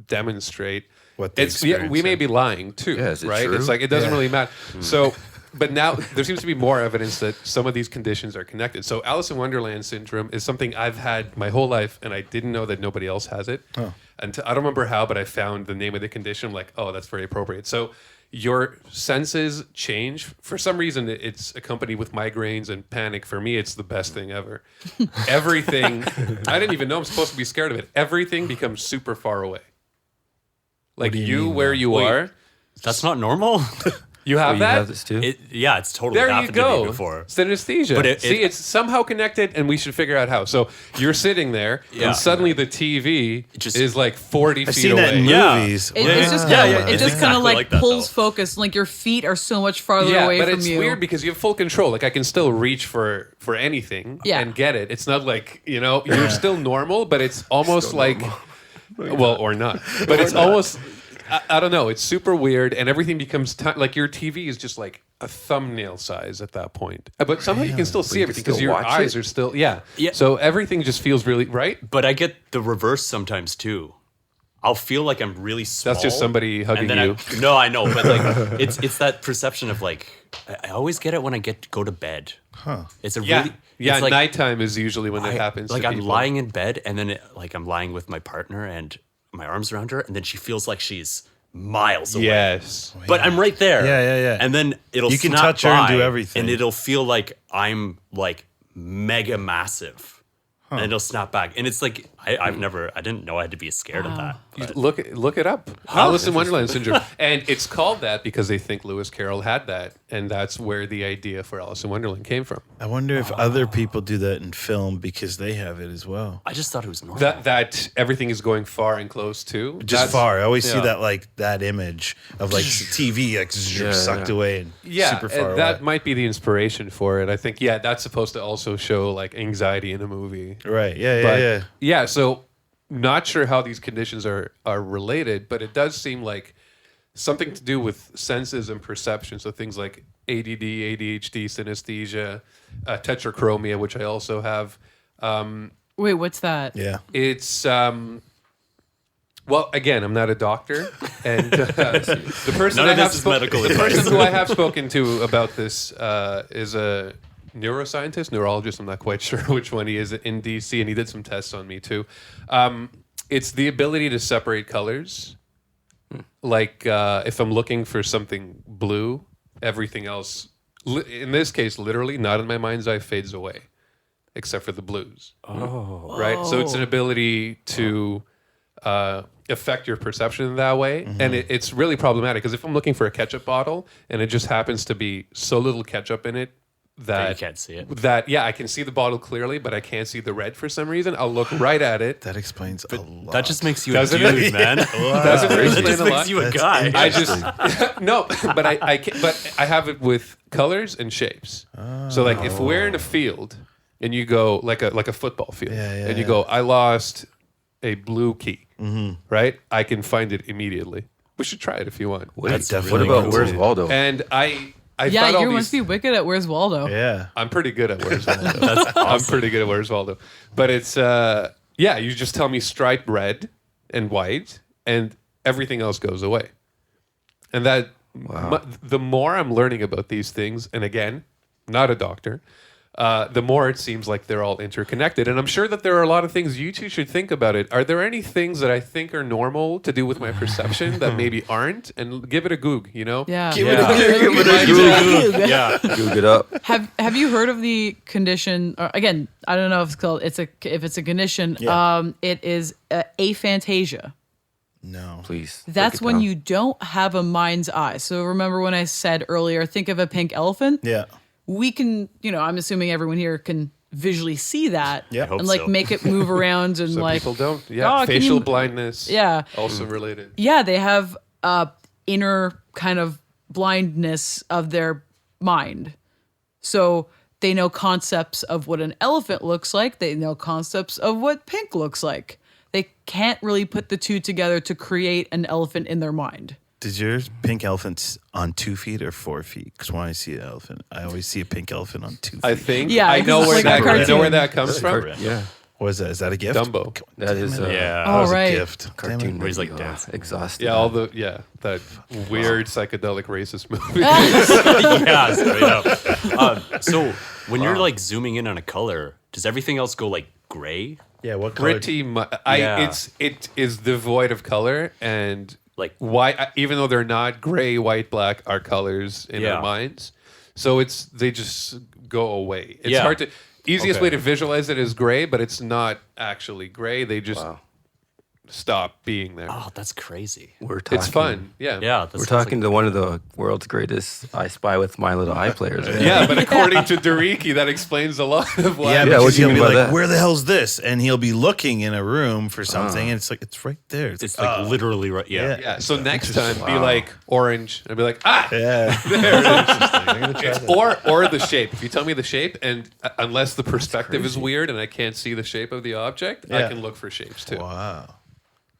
demonstrate What they experience, we may be lying too, Yeah, is it right? true? It's like it doesn't really matter. So, but now there seems to be more evidence that some of these conditions are connected. So, Alice in Wonderland syndrome is something I've had my whole life, and I didn't know that nobody else has it. And I don't remember how, but I found the name of the condition. I'm like, oh, that's very appropriate. So, your senses change. For some reason, it's accompanied with migraines and panic. For me, it's the best thing ever. Everything, I didn't even know I'm supposed to be scared of it. Everything becomes super far away. Like do you you mean, where you Wait. are. That's not normal? You have you that? have this too? It's totally There you happened to go. me before. Synesthesia. But it's somehow connected, and we should figure out how. So you're sitting there, Yeah. and suddenly the TV just- is like 40 I've feet seen away. that in Yeah. movies. It's just Yeah, kind yeah, of, it it's just kind of exactly like like that, pulls though. focus. Like your feet are so much farther Yeah, away but from it's you. weird because you have full control. Like I can still reach for anything Yeah. and get it. It's not like, you're still normal, but it's almost like, well, or not. But it's almost, I don't know. It's super weird, and everything becomes like your TV is just like a thumbnail size at that point. But somehow you can still see you everything can because still your watch eyes it? are still, Yeah. So everything just feels really right. But I get the reverse sometimes too. I'll feel like I'm really small. That's just somebody hugging and then you. No, I know, but like it's that perception of like I always get it when I go to bed. Huh. It's a really it's like, nighttime is usually when it happens. Like to I'm people. lying in bed and then I'm lying with my partner and my arms around her and then she feels like she's miles away. Yes. But I'm right there. Yeah. And then it'll You can snap touch her and by, do everything. and it'll feel like I'm like mega massive. And it'll snap back. And it's like I didn't know I had to be scared of that. You but- look it up. Alice in Wonderland syndrome. And it's called that because they think Lewis Carroll had that. And that's where the idea for Alice in Wonderland came from. I wonder if other people do that in film because they have it as well. I just thought it was normal. That everything is going far and close too. Just That's- far. I always see yeah. that image of like TV like sucked away and super far and that away. might be the inspiration for it. I think, that's supposed to also show like anxiety in a movie. Right. Yeah. But so not sure how these conditions are related, but it does seem like something to do with senses and perception. So things like ADD, ADHD, synesthesia, tetrachromia, which I also have. Wait, what's that? Yeah. It's well, again, I'm not a doctor, and the person None I of have this is medical the advice. person who I have spoken to about this is a neuroscientist, neurologist. I'm not quite sure which one he is in DC, and he did some tests on me too. It's the ability to separate colors. Like if I'm looking for something blue, everything else, in this case, literally, not in my mind's eye, fades away, except for the blues. Oh, right. So it's an ability to affect your perception in that way, and it's really problematic because if I'm looking for a ketchup bottle and it just happens to be so little ketchup in it that you can't see it. I can see the bottle clearly, but I can't see the red for some reason. I'll look right at it. That explains a lot. That just makes you Doesn't a it? dude, man. Doesn't That explain just a makes lot. you a guy. I just no, but I can't, but I have it with colors and shapes. So like if we're in a field and you go like a football field, and you go, I lost a blue key, right? I can find it immediately. We should try it if you want. That's What definitely about cool. Where's Waldo? And I Yeah, thought all you these, must be wicked at Where's Waldo. Yeah. I'm pretty good at Where's Waldo. I'm pretty good at Where's Waldo. But it's you just tell me stripe red and white, and everything else goes away. And that the more I'm learning about these things, and again, not a doctor, the more it seems like they're all interconnected. And I'm sure that there are a lot of things you two should think about it. Are there any things that I think are normal to do with my perception that maybe aren't? And give it a goog, Yeah. Give it a Google. Yeah. Goog it up. Have you heard of the condition? Or again, I don't know if it's called. If it's a condition. Yeah. It is aphantasia. No. Please. That's when you don't have a mind's eye. So remember when I said earlier, think of a pink elephant. Yeah. We can, I'm assuming everyone here can visually see that Yeah. I hope and like so. make it move around and Some like people don't. Yeah, "Oh, can facial you-" blindness. Yeah. Also related. Yeah, they have inner kind of blindness of their mind. So they know concepts of what an elephant looks like. They know concepts of what pink looks like. They can't really put the two together to create an elephant in their mind. Does your pink elephant on 2 feet or 4 feet? Because when I see an elephant, I always see a pink elephant on 2 feet. I think. Yeah, I know it's where like a that. I know cartoon. where that comes from. Yeah. What is that? Is that a gift? Dumbo. That is Yeah. That was right. a gift. Damn cartoon. it. Where he's like movie, dancing. Exhausted. Yeah, that weird psychedelic racist movie. Yeah, straight up. So when you're like zooming in on a color, does everything else go like gray? Yeah, what color? Pretty much. Yeah. It is devoid of color and Like white. Even though they're not gray, white, black are colors in Yeah. our minds. So they just go away. It's Yeah. hard to. Easiest Okay. way to visualize it is gray, but it's not actually gray. They just stop being there. Oh, that's crazy. We're talking, It's fun. Yeah. Yeah, that We're sounds talking to one of the world's greatest I Spy with My Little Eye players. Right? Yeah, but according to Dariki, that explains a lot of why. Yeah, what because do you he'll be mean by like, that? "Where the hell's this?" And he'll be looking in a room for something, and it's like it's right there. It's like literally right. Yeah. Yeah. So next time, be like orange, and be like, yeah. or the shape. If you tell me the shape, and unless the perspective is weird and I can't see the shape of the object, I Yeah. can look for shapes too. Wow.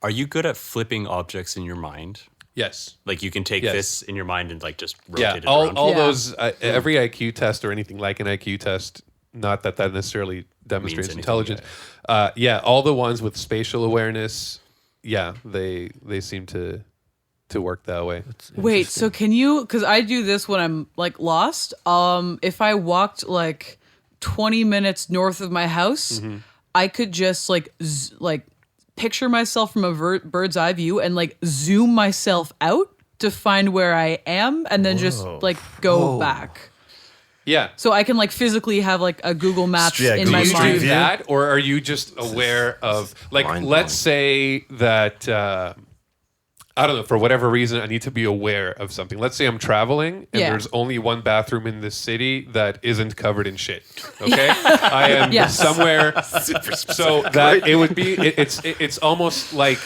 Are you good at flipping objects in your mind? Yes. Like you can take Yes. this in your mind and like just rotate Yeah. it All around. all Yeah. those every IQ test or anything like an IQ test. Not that necessarily demonstrates anything, intelligence. Yeah. All the ones with spatial awareness. Yeah, they seem to work that way. Wait, so can you? Because I do this when I'm like lost. If I walked like 20 minutes north of my house, I could just like picture myself from a bird's eye view and like zoom myself out to find where I am, and then just like go back. Yeah. So I can like physically have like a Google Maps Yeah, in Google my Do you Street do mind. View. that, or are you just aware of like? Mind-blowing. Let's say that I don't know, for whatever reason, I need to be aware of something. Let's say I'm traveling and Yeah. there's only one bathroom in this city that isn't covered in shit. Okay, I am Yes. somewhere. So that it would be. It's almost like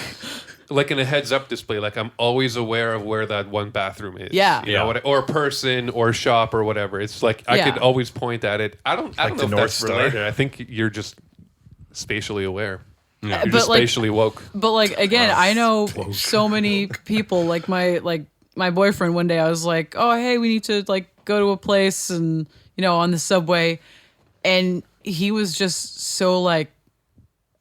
in a heads up display. Like I'm always aware of where that one bathroom is. Yeah. You know, or person or shop or whatever. It's like I Yeah. could always point at it. I don't know the if North that's Star. related. I think you're just spatially aware. You're But just like- spatially woke. But like again, I know so many people. Like my boyfriend. One day, I was like, "Oh, hey, we need to like go to a place," and on the subway, and he was just so like,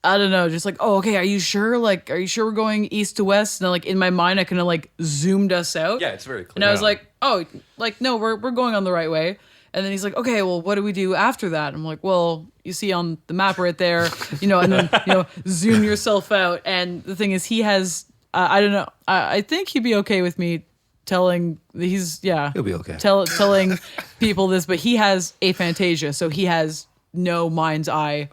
I don't know, just like, "Oh, okay, are you sure? Like, are you sure we're going east to west?" And then, like in my mind, I kind of like zoomed us out. Yeah, it's very clear. And I was like, "Oh, like no, we're going on the right way." And then he's like, "Okay, well, what do we do after that?" I'm like, "Well, you see on the map right there, and then zoom yourself out." And the thing is, he has, I don't know, I think he'd be okay with me telling. He'll be okay. Telling people this, but he has aphantasia, so he has no mind's eye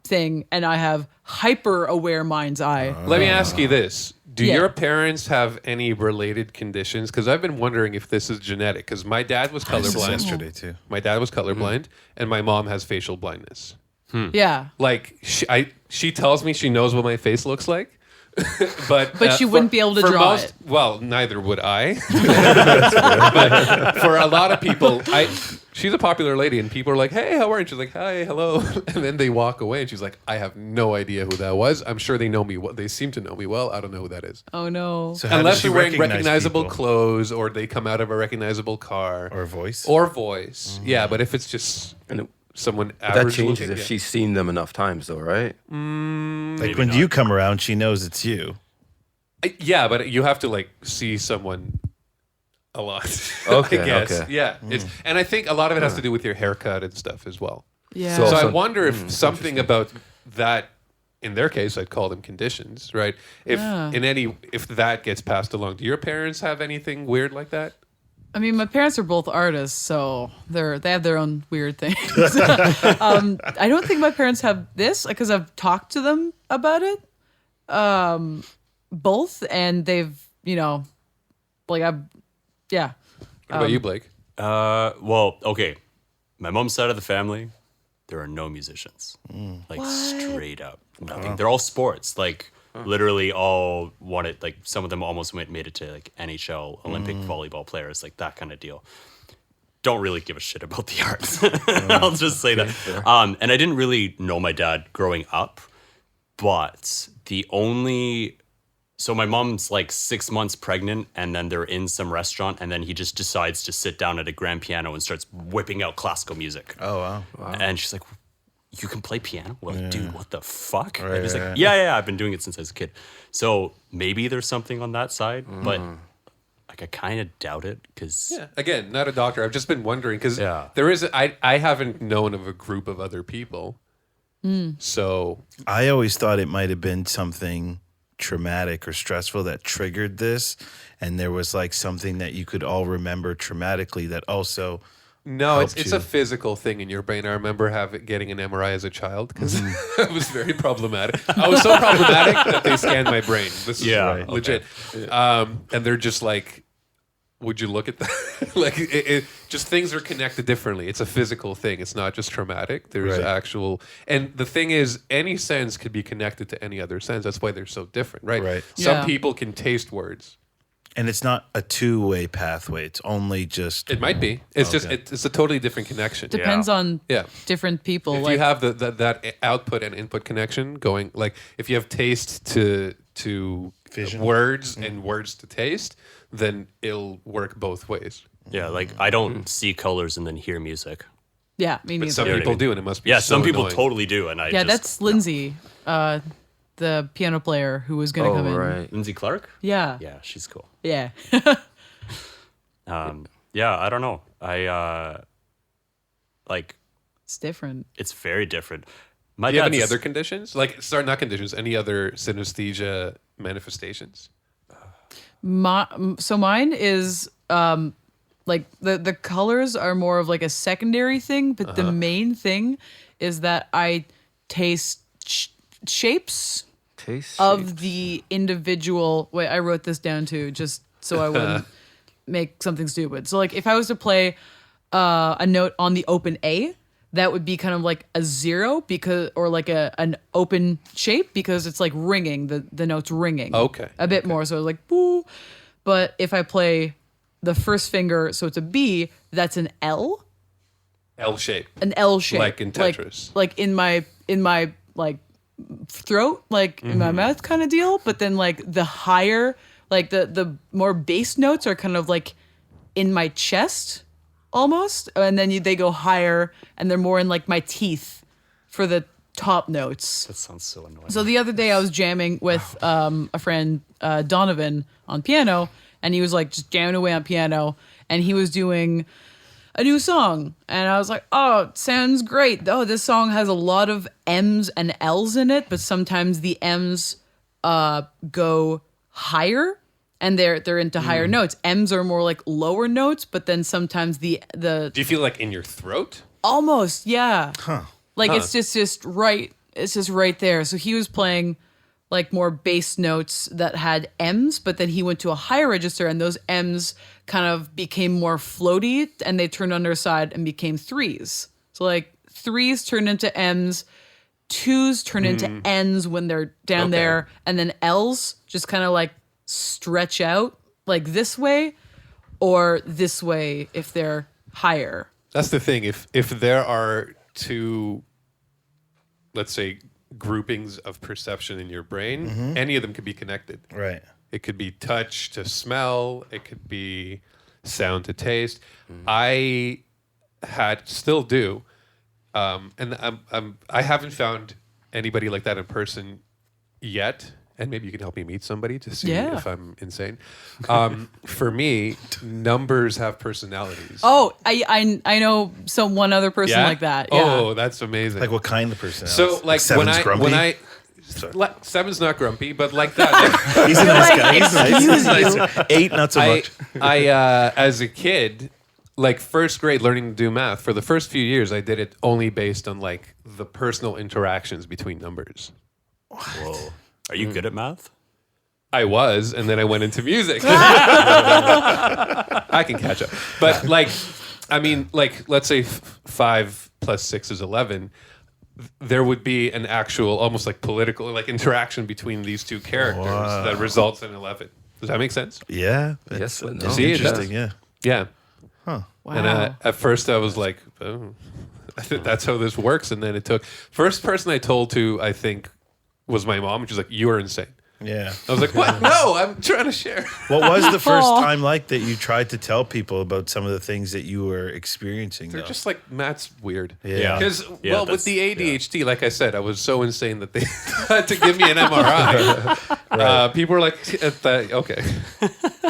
thing, and I have hyper aware mind's eye. Let me ask you this. Do Yeah. your parents have any related conditions? Because I've been wondering if this is genetic. Because my dad was colorblind. Yesterday too. My dad was colorblind, and my mom has facial blindness. Yeah, Like she tells me she knows what my face looks like, but she wouldn't be able to for draw most, it. Well, neither would I. But for a lot of people, she's a popular lady, and people are like, "Hey, how are you?" And she's like, "Hi, hello," and then they walk away, and she's like, "I have no idea who that was. I'm sure they know me. They seem to know me well. I don't know who that is." oh no. So how Unless does she they're wearing recognize recognizable people? clothes, or they come out of a recognizable car, Or voice? or voice. Yeah, but if it's just And someone that average changes looking, if yeah. she's seen them enough times, though, right? Like when you come around, she knows it's you. Yeah, but you have to like see someone a lot. Okay, I guess. okay. Yeah, and I think a lot of it has to do with your haircut and stuff as well. Yeah. So- So I So- wonder if something about that, in their case, I'd call them conditions, right? If Yeah. if that gets passed along, do your parents have anything weird like that? I mean, my parents are both artists, so they have their own weird things. I don't think my parents have this because I've talked to them about it, both, and they've like yeah. What about you, Blake? Well, okay. My mom's side of the family, there are no musicians. Like straight up, nothing. They're all sports. Like literally all wanted. Like some of them almost made it to like NHL, Olympic volleyball players, like that kind of deal. Don't really give a shit about the arts. I'll just say that. And I didn't really know my dad growing up, but so my mom's like 6 months pregnant, and then they're in some restaurant, and then he just decides to sit down at a grand piano and starts whipping out classical music. Oh wow. And she's like, "You can play piano?" We're like, "Dude, what the fuck?" Right, and he's like, right. yeah, I've been doing it since I was a kid. So maybe there's something on that side, but like I kind of doubt it because Yeah. Again, not a doctor. I've just been wondering because Yeah. there is. I haven't known of a group of other people. So I always thought it might have been something traumatic or stressful that triggered this, and there was like something that you could all remember traumatically that also No, it's helped a you? physical thing in your brain. I remember getting an MRI as a child because it was very problematic. I was so problematic that they scanned my brain. This is legit. And they're just like, would you look at that? Like, just things are connected differently. It's a physical thing. It's not just traumatic. There's actual, and the thing is, any sense could be connected to any other sense. That's why they're so different, right? Right. Some people can taste words. And it's not a two-way pathway. It's only just... It might be. It's just, it's a totally different connection. Depends on Yeah. different people. If like you have that output and input connection going, like if you have taste to Vision. words and words to taste, then it'll work both ways. Yeah, like I don't see colors and then hear music. yeah, me But neither. some You know what I people mean? do, and it must be Yeah, so some people annoying. totally do, and I Yeah, just, that's Lindsay, the piano player who was going to come in. right. Lindsay Clark. Yeah. Yeah, she's cool. Yeah. Yeah, I don't know. I like It's different. it's very different. My Do you have dad's any a- other conditions? Like, sorry, not conditions. Any other synesthesia manifestations? So mine is like the colors are more of like a secondary thing, but the main thing is that I taste shapes Taste of the individual. Wait, I wrote this down too, just so I wouldn't make something stupid. So like if I was to play a note on the open A, that would be kind of like a 0 because, or like an open shape because it's like ringing, the note's ringing. Okay. A bit more. So it's like boo. But if I play the first finger, so it's a B, that's an L. L shape. An L shape. Like in Tetris. Like in my like throat, like in my mouth kind of deal. But then like the higher, like the more bass notes are kind of like in my chest almost. And then they go higher and they're more in like my teeth for the top notes. That sounds so annoying. So the other day I was jamming with a friend, Donovan, on piano, and he was like just jamming away on piano, and he was doing a new song, and I was like, oh, it sounds great. Oh, this song has a lot of M's and L's in it, but sometimes the M's go higher, and they're into higher notes. M's are more like lower notes, but then sometimes the Do you feel like in your throat? almost, yeah. Like it's just right. It's just right there. So he was playing like more bass notes that had M's, but then he went to a higher register and those M's kind of became more floaty and they turned on their side and became 3s. So like 3s turned into M's, 2s turn into N's when they're down Okay. there, and then L's just kind of like stretch out like this way or this way if they're higher. That's the thing. If there are two, let's say, groupings of perception in your brain, any of them could be connected. Right. It could be touch to smell. It could be sound to taste. I still do, and I haven't found anybody like that in person yet. And maybe you can help me meet somebody to see Yeah. if I'm insane. For me, numbers have personalities. Oh, I know one other person like that. Yeah. Oh, that's amazing. Like what kind of person? So like Seven's grumpy? when I like, Seven's not grumpy, but like that. He's a nice guy. Excuse He's nice. 8, not so much. I as a kid, like first grade, learning to do math, for the first few years, I did it only based on like the personal interactions between numbers. Whoa. Are you good at math? I was, and then I went into music. I can catch up. But like, I mean, like, let's say 5 + 6 is 11. There would be an actual, almost like political, like interaction between these two characters that results in 11. Does that make sense? Yeah. Yes, but no. See, it does. Interesting, yeah. Yeah. Wow. And at first I was like, oh, that's how this works. And then it took, first person I told to, I think, was my mom, and she's like, you are insane. Yeah. I was like, what? No, I'm trying to share. What was the first Aw. time like that you tried to tell people about some of the things that you were experiencing? They're though? just like, Matt's weird. Yeah. Because, Yeah, well, with that's- the ADHD, like I said, I was so insane that they had to give me an MRI. People were like, okay,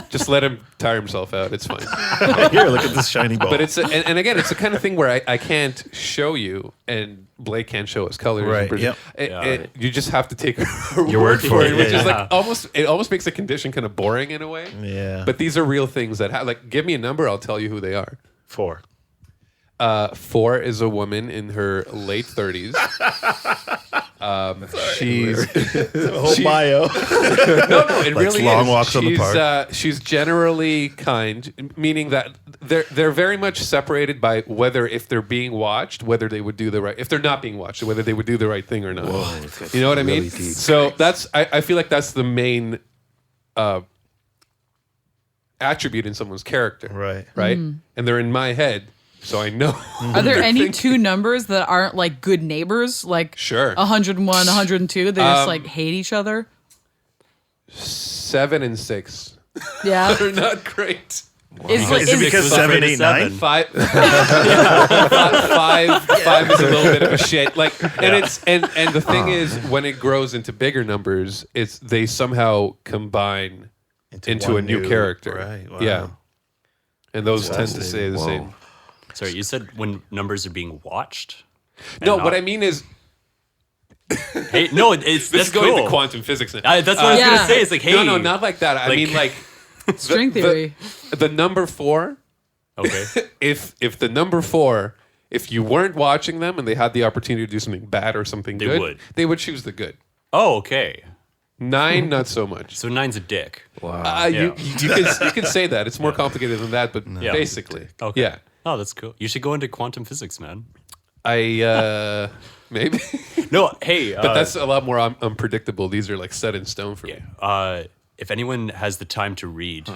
just let him tire himself out. It's fine. Here, look at this shiny ball. But it's, and again, it's the kind of thing where I can't show you, and Blake can't show us colors. Right, And yep. you just have to take Your word for it, which yeah. is like it almost makes the condition kind of boring in a way. Yeah. But these are real things that like, give me a number, I'll tell you who they are. 4. 4 is a woman in her late 30s. She's The whole bio. no, it Likes really long is. walks on the park. She's generally kind, meaning that they're very much separated by whether if they're being watched, whether they would do the right. If they're not being watched, whether they would do the right thing or not. You know what I mean? Really deep. So that's I feel like that's the main attribute in someone's character, Right. Right, and they're in my head, so I know. Are there any two numbers that aren't like good neighbors? Like Sure. 101, 102. They just like hate each other. 7 and 6 Yeah. are not great. Is, Is it because 7, 8, 9? 5 5 is a little bit of a shit. Like, and it's and the thing is, when it grows into bigger numbers, it's they somehow combine into a one new character. Right. Wow. Yeah, and those tend to stay the Whoa. same. Sorry, you said when numbers are being watched? No, And what not- I mean is, Hey, no, it's this that's is going cool. to quantum physics now. That's what I was Yeah. gonna say. It's like, hey, No, not like that. I Like- mean, like string theory. the number 4. okay, If the number 4, if you weren't watching them and they had the opportunity to do something bad or something They good, would. they would choose the good. oh, okay. 9, not so much. So 9's a dick. Wow. You can say that. It's more complicated than that, but Yeah. basically, Okay. yeah. Oh, that's cool. You should go into quantum physics, man. I maybe, No, hey, but that's a lot more unpredictable. These are like set in stone for me. if anyone has the time to read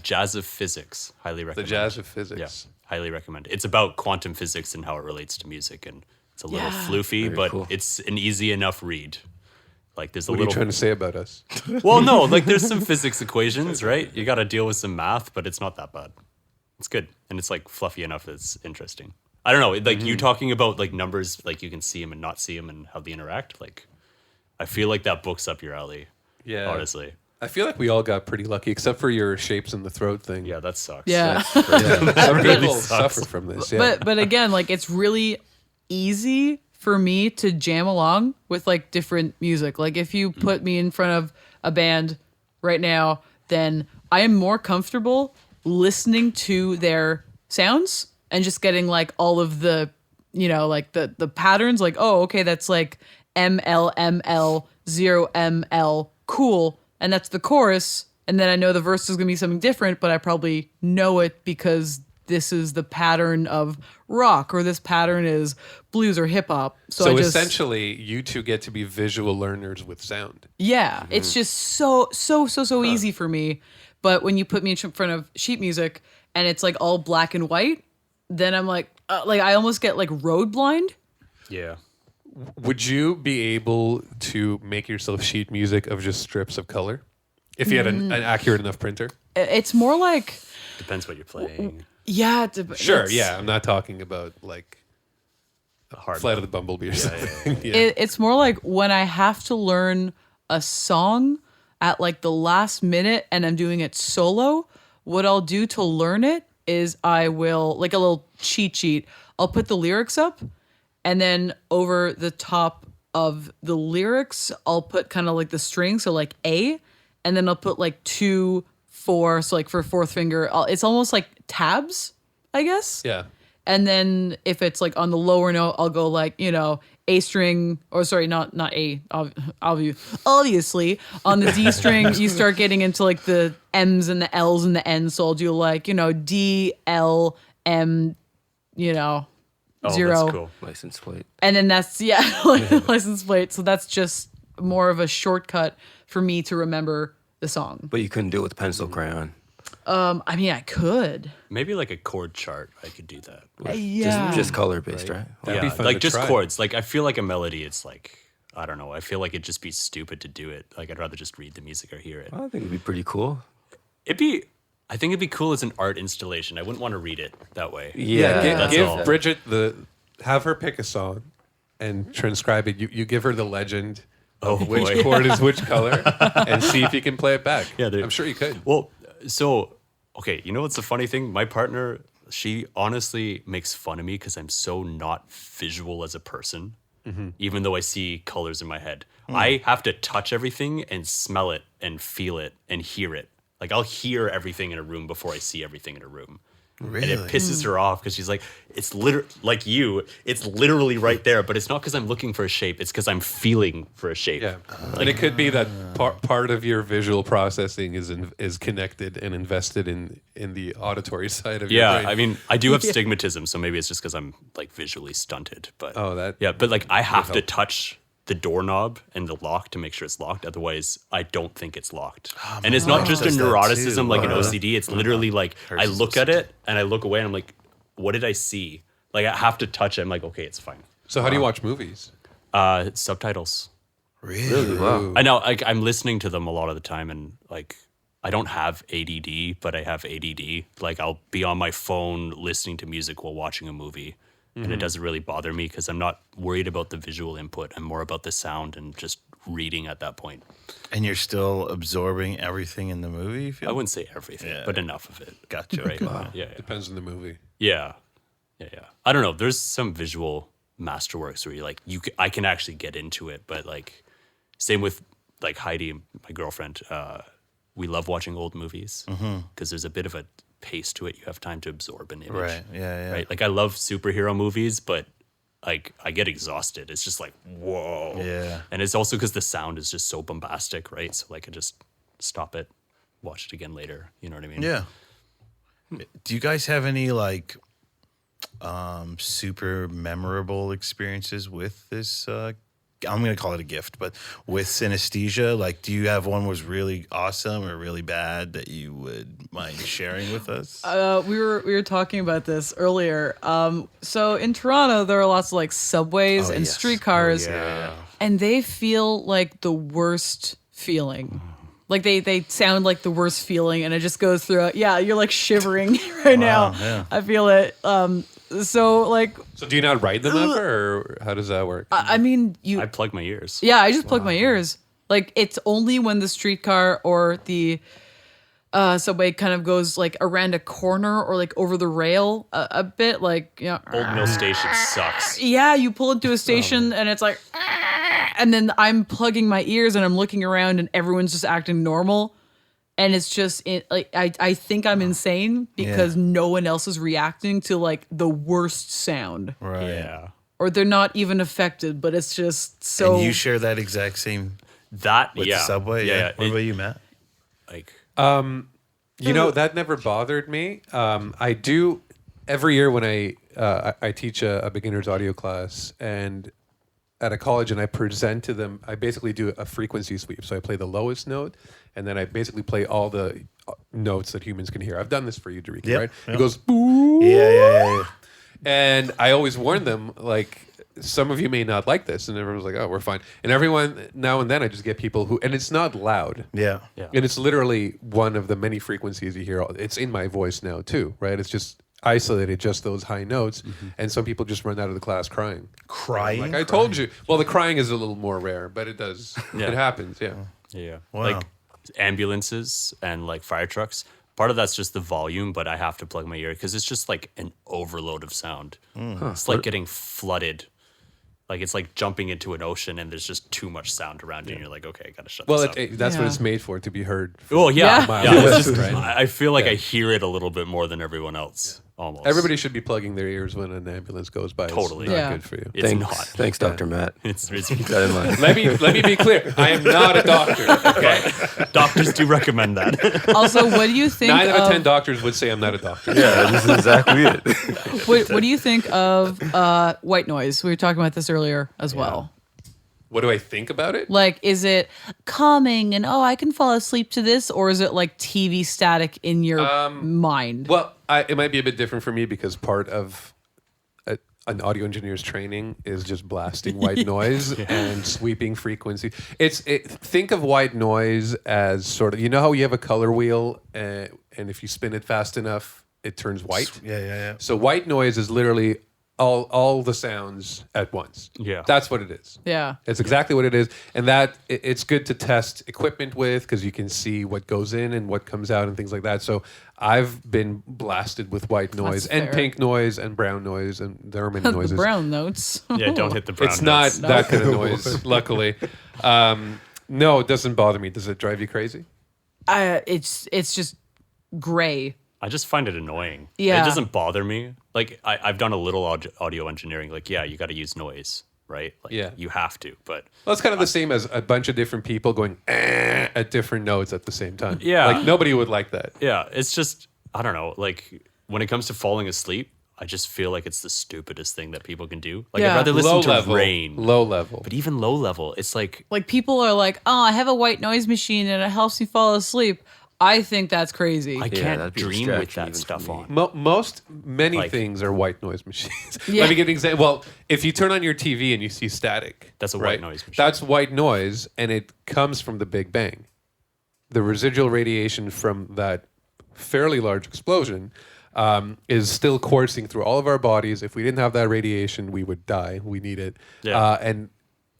Jazz of Physics, highly The recommend. jazz of Yeah, physics. highly recommend. It's about quantum physics and how it relates to music, and it's a little Yeah. floofy, but cool. it's an easy enough read. Like there's a What are you little. trying to say about us? Well, no, like there's some physics equations, right? You got to deal with some math, but it's not that bad. It's good, and it's like fluffy enough that it's interesting. I don't know, like you talking about like numbers, like you can see them and not see them, and how they interact. Like, I feel like that book's up your alley. Yeah. honestly, I feel like we all got pretty lucky, except for your shapes in the throat thing. yeah, that sucks. Yeah. Some people sucks. suffer from this. Yeah. But again, like it's really easy for me to jam along with like different music. Like if you put me in front of a band right now, then I am more comfortable listening to their sounds and just getting like all of the, like the patterns, like, oh, okay, that's like ML, 0ML, cool. And that's the chorus. And then I know the verse is going to be something different, but I probably know it because this is the pattern of rock or this pattern is blues or hip hop. So I just, essentially, you two get to be visual learners with sound. yeah, it's just so easy for me. But when you put me in front of sheet music and it's like all black and white, then I'm like I almost get like road blind. yeah. Would you be able to make yourself sheet music of just strips of color if you had an accurate enough printer? It's more like, Depends what you're playing. yeah. Sure, it's- yeah. I'm not talking about like Hard. Flight of the Bumblebee or something. Yeah. It's more like when I have to learn a song at like the last minute and I'm doing it solo, what I'll do to learn it is I will, like a little cheat sheet, I'll put the lyrics up and then over the top of the lyrics, I'll put kind of like the string, so like A, and then I'll put like 2, 4, so like for fourth finger, it's almost like tabs, I guess. Yeah. And then if it's like on the lower note, I'll go like, A string, or sorry, not A, obviously. On the D string, you start getting into like the M's and the L's and the N's. So I'll do like, D, L, M, Oh, 0. that's cool. License plate. And then that's, like license plate. So that's just more of a shortcut for me to remember the song. But you couldn't do it with pencil crayon. I mean, I could. Maybe like a chord chart. I could do that. Yeah. Just color based, right? That'd be Yeah, fun like to just try. chords. Like I feel like a melody. It's like I don't know. I feel like it'd just be stupid to do it. Like I'd rather just read the music or hear it. I think it'd be pretty cool. I think it'd be cool as an art installation. I wouldn't want to read it that way. Yeah, That's give all. Brigit have her pick a song and transcribe it. You give her the legend of which boy. chord is which color and see if you can play it back. Yeah, I'm sure you could. Well, so okay, you know what's the funny thing? My partner, she honestly makes fun of me because I'm so not visual as a person. Even though I see colors in my head, I have to touch everything and smell it and feel it and hear it. Like I'll hear everything in a room before I see everything in a room. Really? And it pisses her off because she's like, it's literally like you. It's literally right there, but it's not because I'm looking for a shape. It's because I'm feeling for a shape. Yeah, and it could be that part of your visual processing is connected and invested in the auditory side of your brain. I mean, I do have stigmatism, so maybe it's just because I'm like visually stunted. But that but like I have to touch the doorknob and the lock to make sure it's locked. Otherwise, I don't think it's locked. And it's not just a does that neuroticism too. like an OCD. It's literally like I look at it and I look away and I'm like, what did I see? Like I have to touch it. I'm like, okay, it's fine. So how do you watch movies? Subtitles. Really? Wow. I know. Like I'm listening to them a lot of the time, and like I don't have ADD, but I have ADD. Like I'll be on my phone listening to music while watching a movie. And it doesn't really bother me because I'm not worried about the visual input. I'm more about the sound and just reading at that point. And you're still absorbing everything in the movie? You feel? I wouldn't say everything, but enough of it. Gotcha. Right? Wow. Yeah. Depends on the movie. Yeah. I don't know. There's some visual masterworks where you like I can actually get into it, but like same with like Heidi, my girlfriend. We love watching old movies because there's a bit of a pace to it. You have time to absorb an image. Right. Yeah. Right. Like I love superhero movies, but like I get exhausted. It's just like, whoa. Yeah. And it's also because the sound is just so bombastic, right? So like I just stop it, watch it again later. You know what I mean? Yeah. Do you guys have any like super memorable experiences with this I'm going to call it a gift, but with synesthesia, like, do you have one was really awesome or really bad that you would mind sharing with us? We were talking about this earlier. So in Toronto, there are lots of like subways and streetcars, and they feel like the worst feeling. Like they sound like the worst feeling, and it just goes through. Yeah, you're like shivering right now. Yeah. I feel it. So do you not ride them ever, or how does that work? I mean, I plug my ears. Yeah, I just plug my ears. Like it's only when the streetcar or the subway kind of goes like around a corner or like over the rail a bit, like Old Mill Station sucks. Yeah, you pull into a station and it's like, and then I'm plugging my ears and I'm looking around and everyone's just acting normal. And it's just like I think I'm insane because no one else is reacting to like the worst sound. Right. Yeah. Or they're not even affected, but it's just so. And you share that exact same That with the subway? Yeah. What about you, Matt? Like That never bothered me. I do every year when I teach a beginner's audio class and at a college and I present to them, I basically do a frequency sweep. So I play the lowest note and then I basically play all the notes that humans can hear. I've done this for you, Dariki, right? It goes, boo. Yeah. And I always warn them, like, some of you may not like this. And everyone's like, oh, we're fine. And everyone, now and then, I just get people who, and it's not loud. Yeah. And it's literally one of the many frequencies you hear. It's in my voice now, too, right? It's just isolated, just those high notes. And some people just run out of the class crying. Crying? Like I told you. Well, the crying is a little more rare, but it does. It happens, yeah. Yeah. Wow. Like ambulances and like fire trucks. Part of that's just the volume, but I have to plug my ear because it's just like an overload of sound. It's like getting flooded. Like it's like jumping into an ocean and there's just too much sound around you and you're like, okay, I gotta shut Well, this up. that's what Yeah. it's made for, to be heard. Oh yeah, Yeah. yeah. It's just, Right. I feel like I hear it a little bit more than everyone else. Almost. Everybody should be plugging their ears when an ambulance goes by. Totally. It's not Yeah. good for you. It's Thanks, not. thanks, Dr. Matt. It's Keep that in mind. Let me be clear. I am not a doctor. Okay. doctors do recommend that. Also, what do you think? 9 out of 10 doctors would say I'm not a doctor. Yeah, this is exactly it. What do you think of white noise? We were talking about this earlier as well. What do I think about it? Like, is it calming and I can fall asleep to this, or is it like TV static in your mind? Well, it might be a bit different for me because part of an audio engineer's training is just blasting white noise and sweeping frequency. Think of white noise as sort of, you know how you have a color wheel and if you spin it fast enough, it turns white? Yeah. So white noise is literally all the sounds at once. Yeah. That's what it is. Yeah. It's exactly what it is. And that it's good to test equipment with because you can see what goes in and what comes out and things like that. So I've been blasted with white noise That's and fair. pink noise and brown noise, and there are many The noises. brown notes. Yeah, don't hit the brown It's not notes. that kind of noise, luckily. No, it doesn't bother me. Does it drive you crazy? It's just gray. I just find it annoying. Yeah. It doesn't bother me. Like I've done a little audio engineering. Like, yeah, you got to use noise, right? Like, Yeah. you have to. But Well, it's kind of the same as a bunch of different people going at different notes at the same time. Yeah. Like nobody would like that. yeah, it's just, I don't know. Like when it comes to falling asleep, I just feel like it's the stupidest thing that people can do. Like Yeah. I'd rather listen Low to level. rain. Low level. But even low level, it's like, Like people are like, oh, I have a white noise machine and it helps me fall asleep. I think that's crazy. I that'd can't be a dream with distraction that even stuff for me. on. Many Like- things are white noise machines. Yeah. Let me give an example. Well, if you turn on your TV and you see static, That's a white noise machine. That's white noise, and it comes from the Big Bang. The residual radiation from that fairly large explosion is still coursing through all of our bodies. If we didn't have that radiation, we would die. We need it.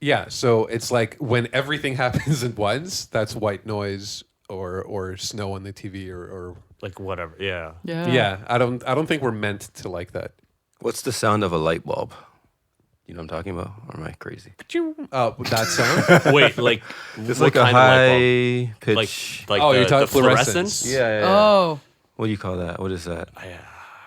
Yeah. So it's like when everything happens at once, that's white noise or snow on the TV or Like whatever. Yeah. yeah. I don't think we're meant to like that. What's the sound of a light bulb? You know what I'm talking about? Or am I crazy? Oh, that sound. Wait, like It's what like a kind of light high bulb? pitch. Like Oh, the, you're talking the fluorescence? fluorescence? Oh, What do you call that? What is that?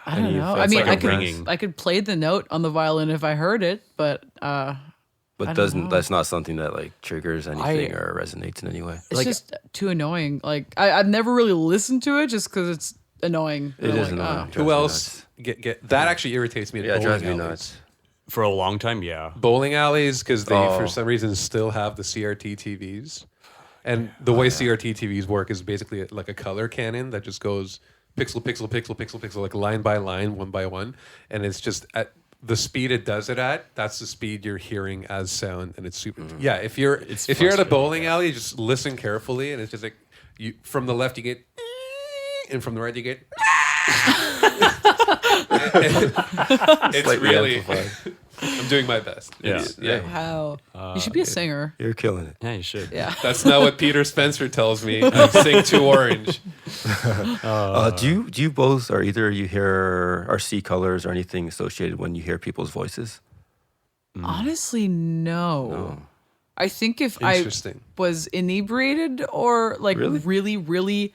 I don't you know. feel I it's mean, like a I could ringing. I could play the note on the violin if I heard it, but But that's not something that like triggers anything or resonates in any way. it's Like- just too annoying. Like I've never really listened to it just because it's annoying. It I'm is like, annoying. oh. Drives Who me else nuts. get that actually irritates me at Yeah, it bowling drives me alleys. nuts. For a long time, yeah. Bowling alleys because they Oh. for some reason still have the CRT TVs, and the way CRT TVs work is basically like a color cannon that just goes pixel, pixel, pixel, pixel, pixel, like line by line, one by one, and it's just at the speed it does it at. That's the speed you're hearing as sound, and it's super. Yeah, if you're at a frustrating, bowling alley, just listen carefully, and it's just like you from the left you get, and from the right you get. It's Slightly really. amplified. I'm doing my best. Yeah. It's- yeah. Wow, you should be a singer. You're killing it. Yeah, you should. Yeah. That's not what Peter Spencer tells me. I sing to orange. Do you both or either you hear or see colors or anything associated when you hear people's voices? Honestly, no. I think if I Interesting. was inebriated or like really, really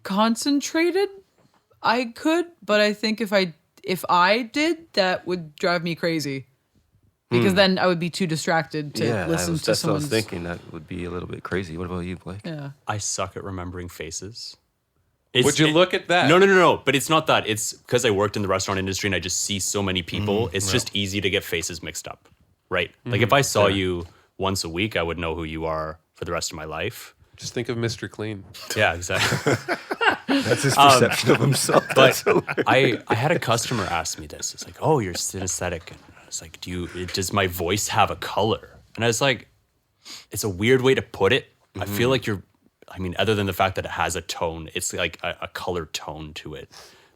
concentrated, I could. But I think if I did, that would drive me crazy. Because then I would be too distracted to listen to that's what I was someone's. thinking. That would be a little bit crazy. What about you, Blake? Yeah. I suck at remembering faces. Would you look at that? No. But it's not that. It's because I worked in the restaurant industry and I just see so many people. It's just easy to get faces mixed up, right? Like if I saw you once a week, I would know who you are for the rest of my life. Just think of Mr. Clean. Yeah, exactly. That's his perception of himself. But I had a customer ask me this. It's like, oh, you're synesthetic. And I was like, does my voice have a color? And I was like, it's a weird way to put it. I feel like other than the fact that it has a tone, it's like a color tone to it.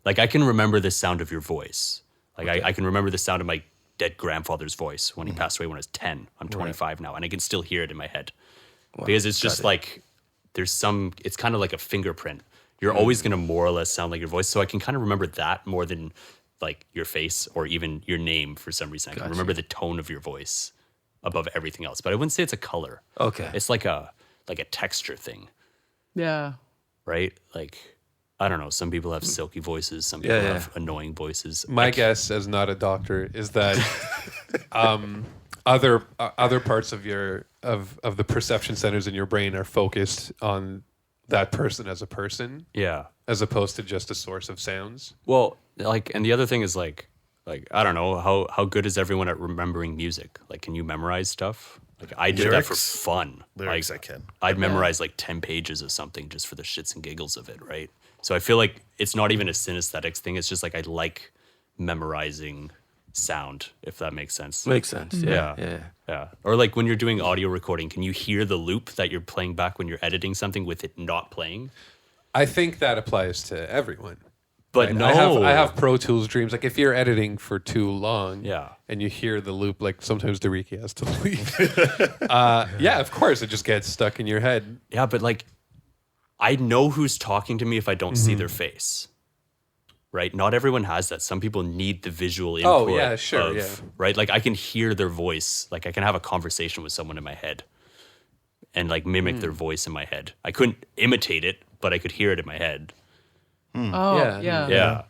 Like I can remember the sound of your voice. Like I can remember the sound of my dead grandfather's voice when he passed away when I was 10. I'm 25 now, and I can still hear it in my head. Because it's just like, it's kind of like a fingerprint. You're always going to more or less sound like your voice. So I can kind of remember that more than like your face or even your name for some reason. I can remember the tone of your voice above everything else. But I wouldn't say it's a color. Okay. It's like a texture thing, Yeah. right? Like, I don't know. Some people have silky voices. Some people have annoying voices. My guess, as not a doctor, is that other parts of the perception centers in your brain are focused on that person as a person, Yeah. as opposed to just a source of sounds. Well, like, and the other thing is like I don't know how good is everyone at remembering music? Like, can you memorize stuff? Like, I did that for Lyrics. fun. Lyrics like, I can. I'd memorize like 10 pages of something just for the shits and giggles of it, right? So I feel like it's not even a synesthetics thing. It's just like I like memorizing sound, if that makes sense. Makes sense. Yeah. Yeah. Or like when you're doing audio recording, can you hear the loop that you're playing back when you're editing something with it not playing? I think that applies to everyone. But Right? no. I have Pro Tools dreams. Like if you're editing for too long, Yeah. and you hear the loop, like sometimes Dariki has to leave. Yeah, of course, it just gets stuck in your head. Yeah, but like, I know who's talking to me if I don't see Mm-hmm. their face. Right? Not everyone has that. Some people need the visual input. Oh, yeah, sure, of- yeah. Right? Like I can hear their voice. Like I can have a conversation with someone in my head and like mimic Mm. their voice in my head. I couldn't imitate it, but I could hear it in my head. Oh, yeah. Yeah.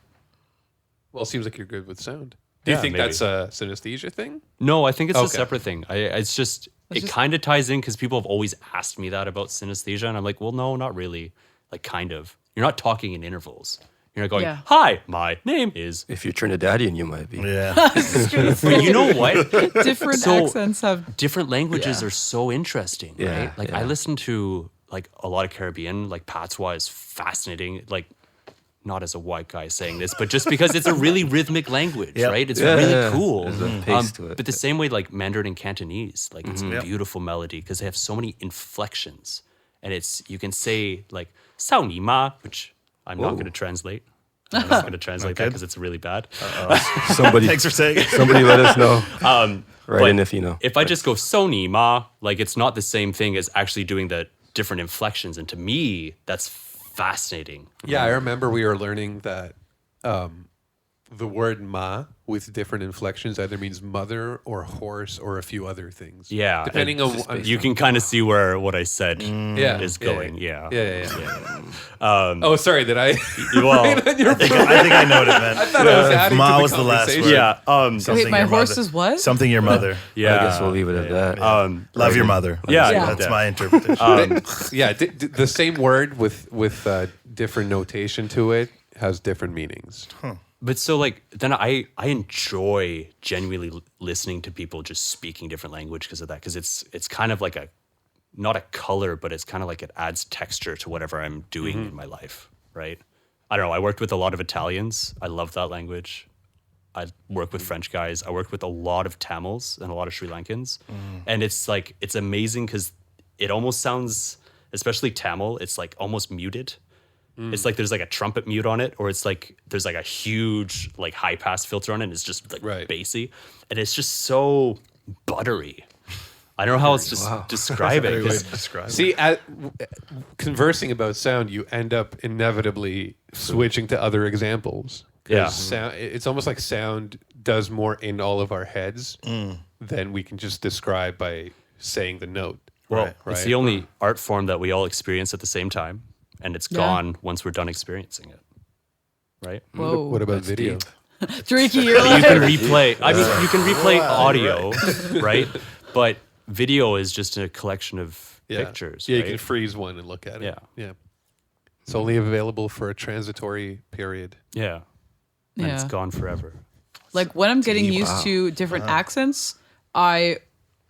Well, it seems like you're good with sound. Do you Yeah, think maybe. that's a synesthesia thing? No, I think it's a Okay. separate thing. It kind of ties in because people have always asked me that about synesthesia, and I'm like, well, no, not really. Like, kind of. You're not talking in intervals. You're not going, Yeah. hi, my name is. If you're Trinidadian, you might be. Yeah. But you know what? Different So- accents have. Different languages Yeah. are so interesting, Yeah, right? Like, yeah. I listen to like a lot of Caribbean, like patois is fascinating. Like, not as a white guy saying this, but just because it's a really rhythmic language, Yep. right? It's Yeah, really yeah. cool. There's a pace to it. But the same way, like Mandarin and Cantonese, like it's a Yep. beautiful melody because they have so many inflections, and you can say like "sao ni ma," which I'm not going to translate. I'm not going to translate that good. because it's really bad. Somebody, Thanks for saying it. somebody let us know. Right but in if you know. If I just go "so ni ma," like it's not the same thing as actually doing the different inflections, and to me, that's fascinating. Yeah, I remember we were learning that the word ma with different inflections either means mother or horse or a few other things. Yeah, Depending on You can kind of see where what I said yeah, is going. Yeah. Yeah. Oh, sorry. Did I? Well, I think I know what it meant. I thought I was adding Ma to the was the last conversation. word. yeah. Something Wait, my your horse mother- is what? Something your mother. Yeah. I guess we'll leave it at that. Love your mother. Yeah, Yeah. That's my interpretation. Yeah, the same word with different notation to it has different meanings. But so like then I enjoy genuinely listening to people just speaking different language because of that, because it's kind of like not a color, but it's kind of like it adds texture to whatever I'm doing in my life, right? I don't know. I worked with a lot of Italians. I love that language. I work with French guys. I worked with a lot of Tamils and a lot of Sri Lankans, and it's amazing because it almost sounds, especially Tamil, it's like almost muted. It's like there's like a trumpet mute on it, or it's like there's like a huge like high pass filter on it, and it's just like Right. bassy, and it's just so buttery. I don't know how else to describe it. 'Cause See, conversing about sound, you end up inevitably switching to other examples. 'Cause Yeah. sound, it's almost like sound does more in all of our heads than we can just describe by saying the note. Well, Right. it's the only art form that we all experience at the same time, and it's Yeah. gone once we're done experiencing it. Right? Whoa. What about That's video? deep. Drinky, you're You like, can replay. I mean, you can replay audio, right? But video is just a collection of pictures. Yeah, right? you can freeze one and look at it. Yeah. Yeah. It's only available for a transitory period. Yeah. And it's yeah. gone forever. Like when I'm getting Deep. used Wow. to different accents, I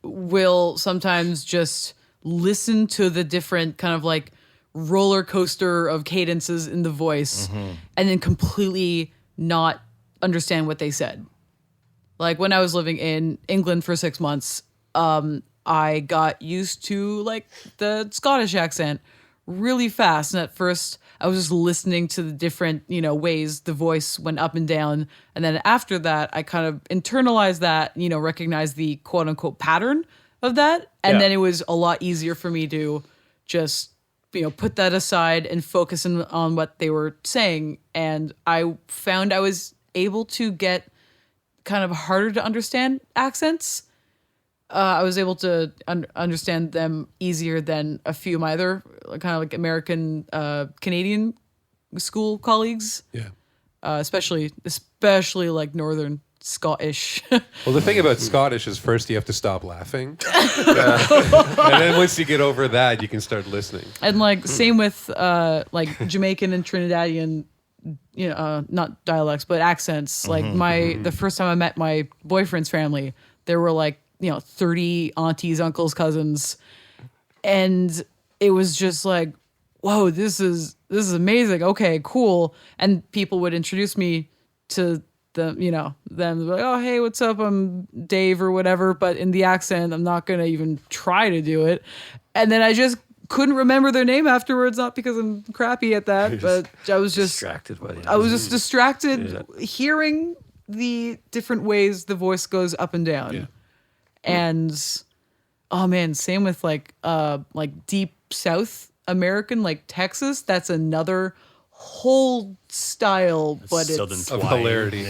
will sometimes just listen to the different kind of like roller coaster of cadences in the voice and then completely not understand what they said. Like when I was living in England for 6 months, I got used to like the Scottish accent really fast. And at first I was just listening to the different, ways the voice went up and down. And then after that, I kind of internalized that, recognized the quote unquote pattern of that. And Yeah. then it was a lot easier for me to just, put that aside and focus on what they were saying. And I found I was able to get kind of harder to understand accents. I was able to understand them easier than a few of my other kind of like American, Canadian school colleagues, Yeah. especially like Northern Scottish. Well, the thing about Scottish is first you have to stop laughing. And then once you get over that, you can start listening. And like same with like Jamaican and Trinidadian, not dialects but accents. Like the first time I met my boyfriend's family, there were like 30 aunties, uncles, cousins, and it was just like, whoa, this is amazing. Okay, cool. And people would introduce me to them, them like, oh hey, what's up? I'm Dave or whatever, but in the accent, I'm not gonna even try to do it. And then I just couldn't remember their name afterwards, not because I'm crappy at that, but I was just Distracted by it. I was just distracted hearing the different ways the voice goes up and down. Yeah. And oh man, same with like deep South American, like Texas. That's another whole style, but Southern it's Of twang. hilarity.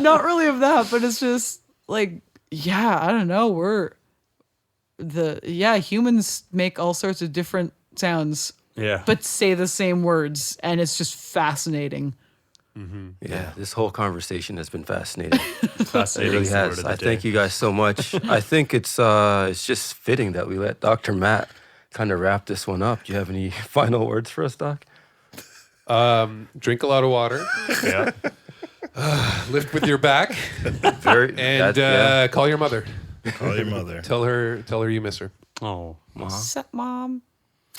not really of that, but it's just like, yeah, I don't know. Humans make all sorts of different sounds. Yeah. but say the same words, and it's just fascinating. Yeah, this whole conversation has been fascinating. It Fascinating really is the word has. of the I day. thank you guys so much. I think it's just fitting that we let Dr. Matt kind of wrap this one up. Do you have any final words for us, Doc? Drink a lot of water. Yeah. Lift with your back. Very And call your mother. Call your mother. Tell her you miss her. Oh. Sup, Mom?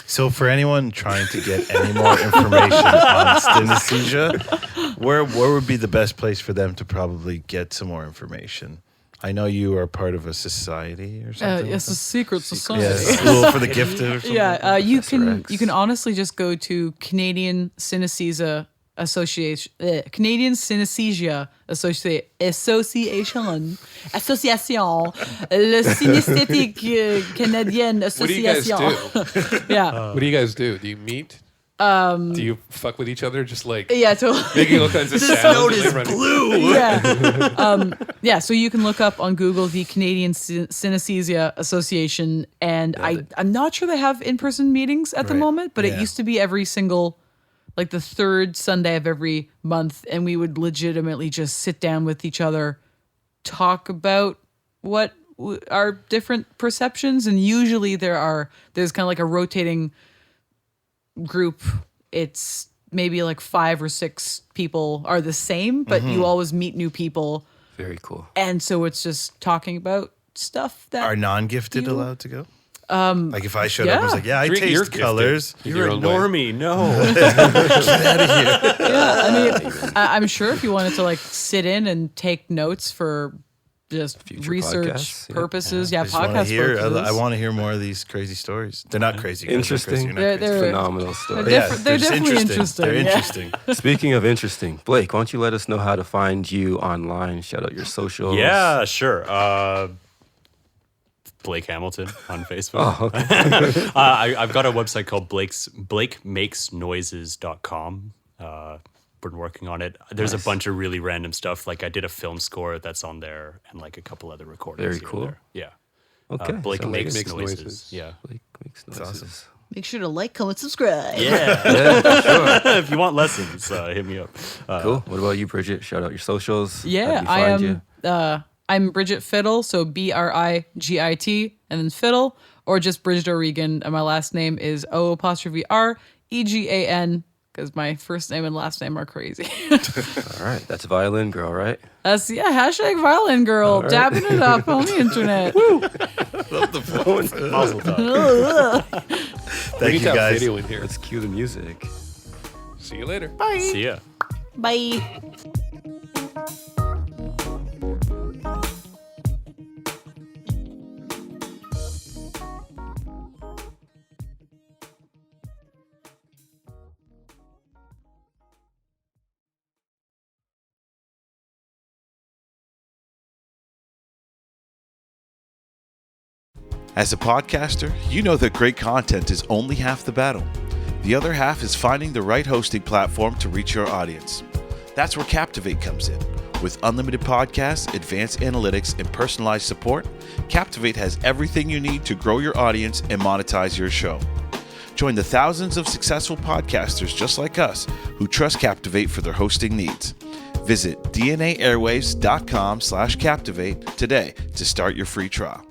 So for anyone trying to get any more information on synesthesia, where would be the best place for them to probably get some more information? I know you are part of a society or something. It's a secret society. Yeah, school for the gifted or something. Yeah, you Professor X. can honestly just go to Canadian Synesthesia Association, Canadian Synesthesia Association, le Synesthétique Canadienne What do you guys Association. do? Yeah, What do you guys do? Do you meet? Do you fuck with each other? Just like yeah, totally. making all kinds of sounds. and, like, running- Yeah. Yeah, so you can look up on Google the Canadian Synesthesia Association, and I'm not sure they have in-person meetings at the Right. moment, but it Yeah. used to be every single, like the third Sunday of every month, and we would legitimately just sit down with each other, talk about what our different perceptions, and usually there's kind of like a rotating group. It's maybe like 5 or 6 people are the same, but you always meet new people. Very cool. And so it's just talking about stuff that Are non-gifted You- allowed to go? Like if I showed up and was yeah. like, yeah, I You're taste gifted. colors. in You're your a own way. normie. No. I mean, I'm sure if you wanted to like sit in and take notes for just Future research podcasts, yeah. purposes, I just want to podcast hear. purposes. I want to hear more of these crazy stories. They're not crazy. 'cause they're Interesting. crazy. You're not They're- crazy. they're- Phenomenal story. They're Yeah, different- they're just definitely interesting, They're yeah. interesting. Speaking of interesting, Blake, why don't you let us know how to find you online? Shout out your socials. Yeah, sure. Blake Hamilton on Facebook. Oh, okay. I've got a website called blakemakesnoises.com. Been working on it. There's a bunch of really random stuff. Like I did a film score that's on there, and like a couple other recordings. Very here and cool. there. Yeah. Okay. Blake Sounds makes, Makes noises. Noises. Yeah. Blake makes noises. Make sure to like, comment, subscribe. Yeah. Yeah, sure. If you want lessons, hit me up. Cool. What about you, Brigit? Shout out your socials. Yeah, How'd we find you? I'm Brigit Fiddle, so Brigit and then Fiddle, or just Brigit O'Regan, and my last name is O''REGAN, because my first name and last name are crazy. All right. That's Violin Girl, right? That's hashtag Violin Girl, dabbing it up on the internet. Woo! Mazel tov. We Thank need you to have guys. video in here. Let's cue the music. See you later. See ya. Bye. As a podcaster, you know that great content is only half the battle. The other half is finding the right hosting platform to reach your audience. That's where Captivate comes in. With unlimited podcasts, advanced analytics, and personalized support, Captivate has everything you need to grow your audience and monetize your show. Join the thousands of successful podcasters just like us who trust Captivate for their hosting needs. Visit dnaairwaves.com/captivate today to start your free trial.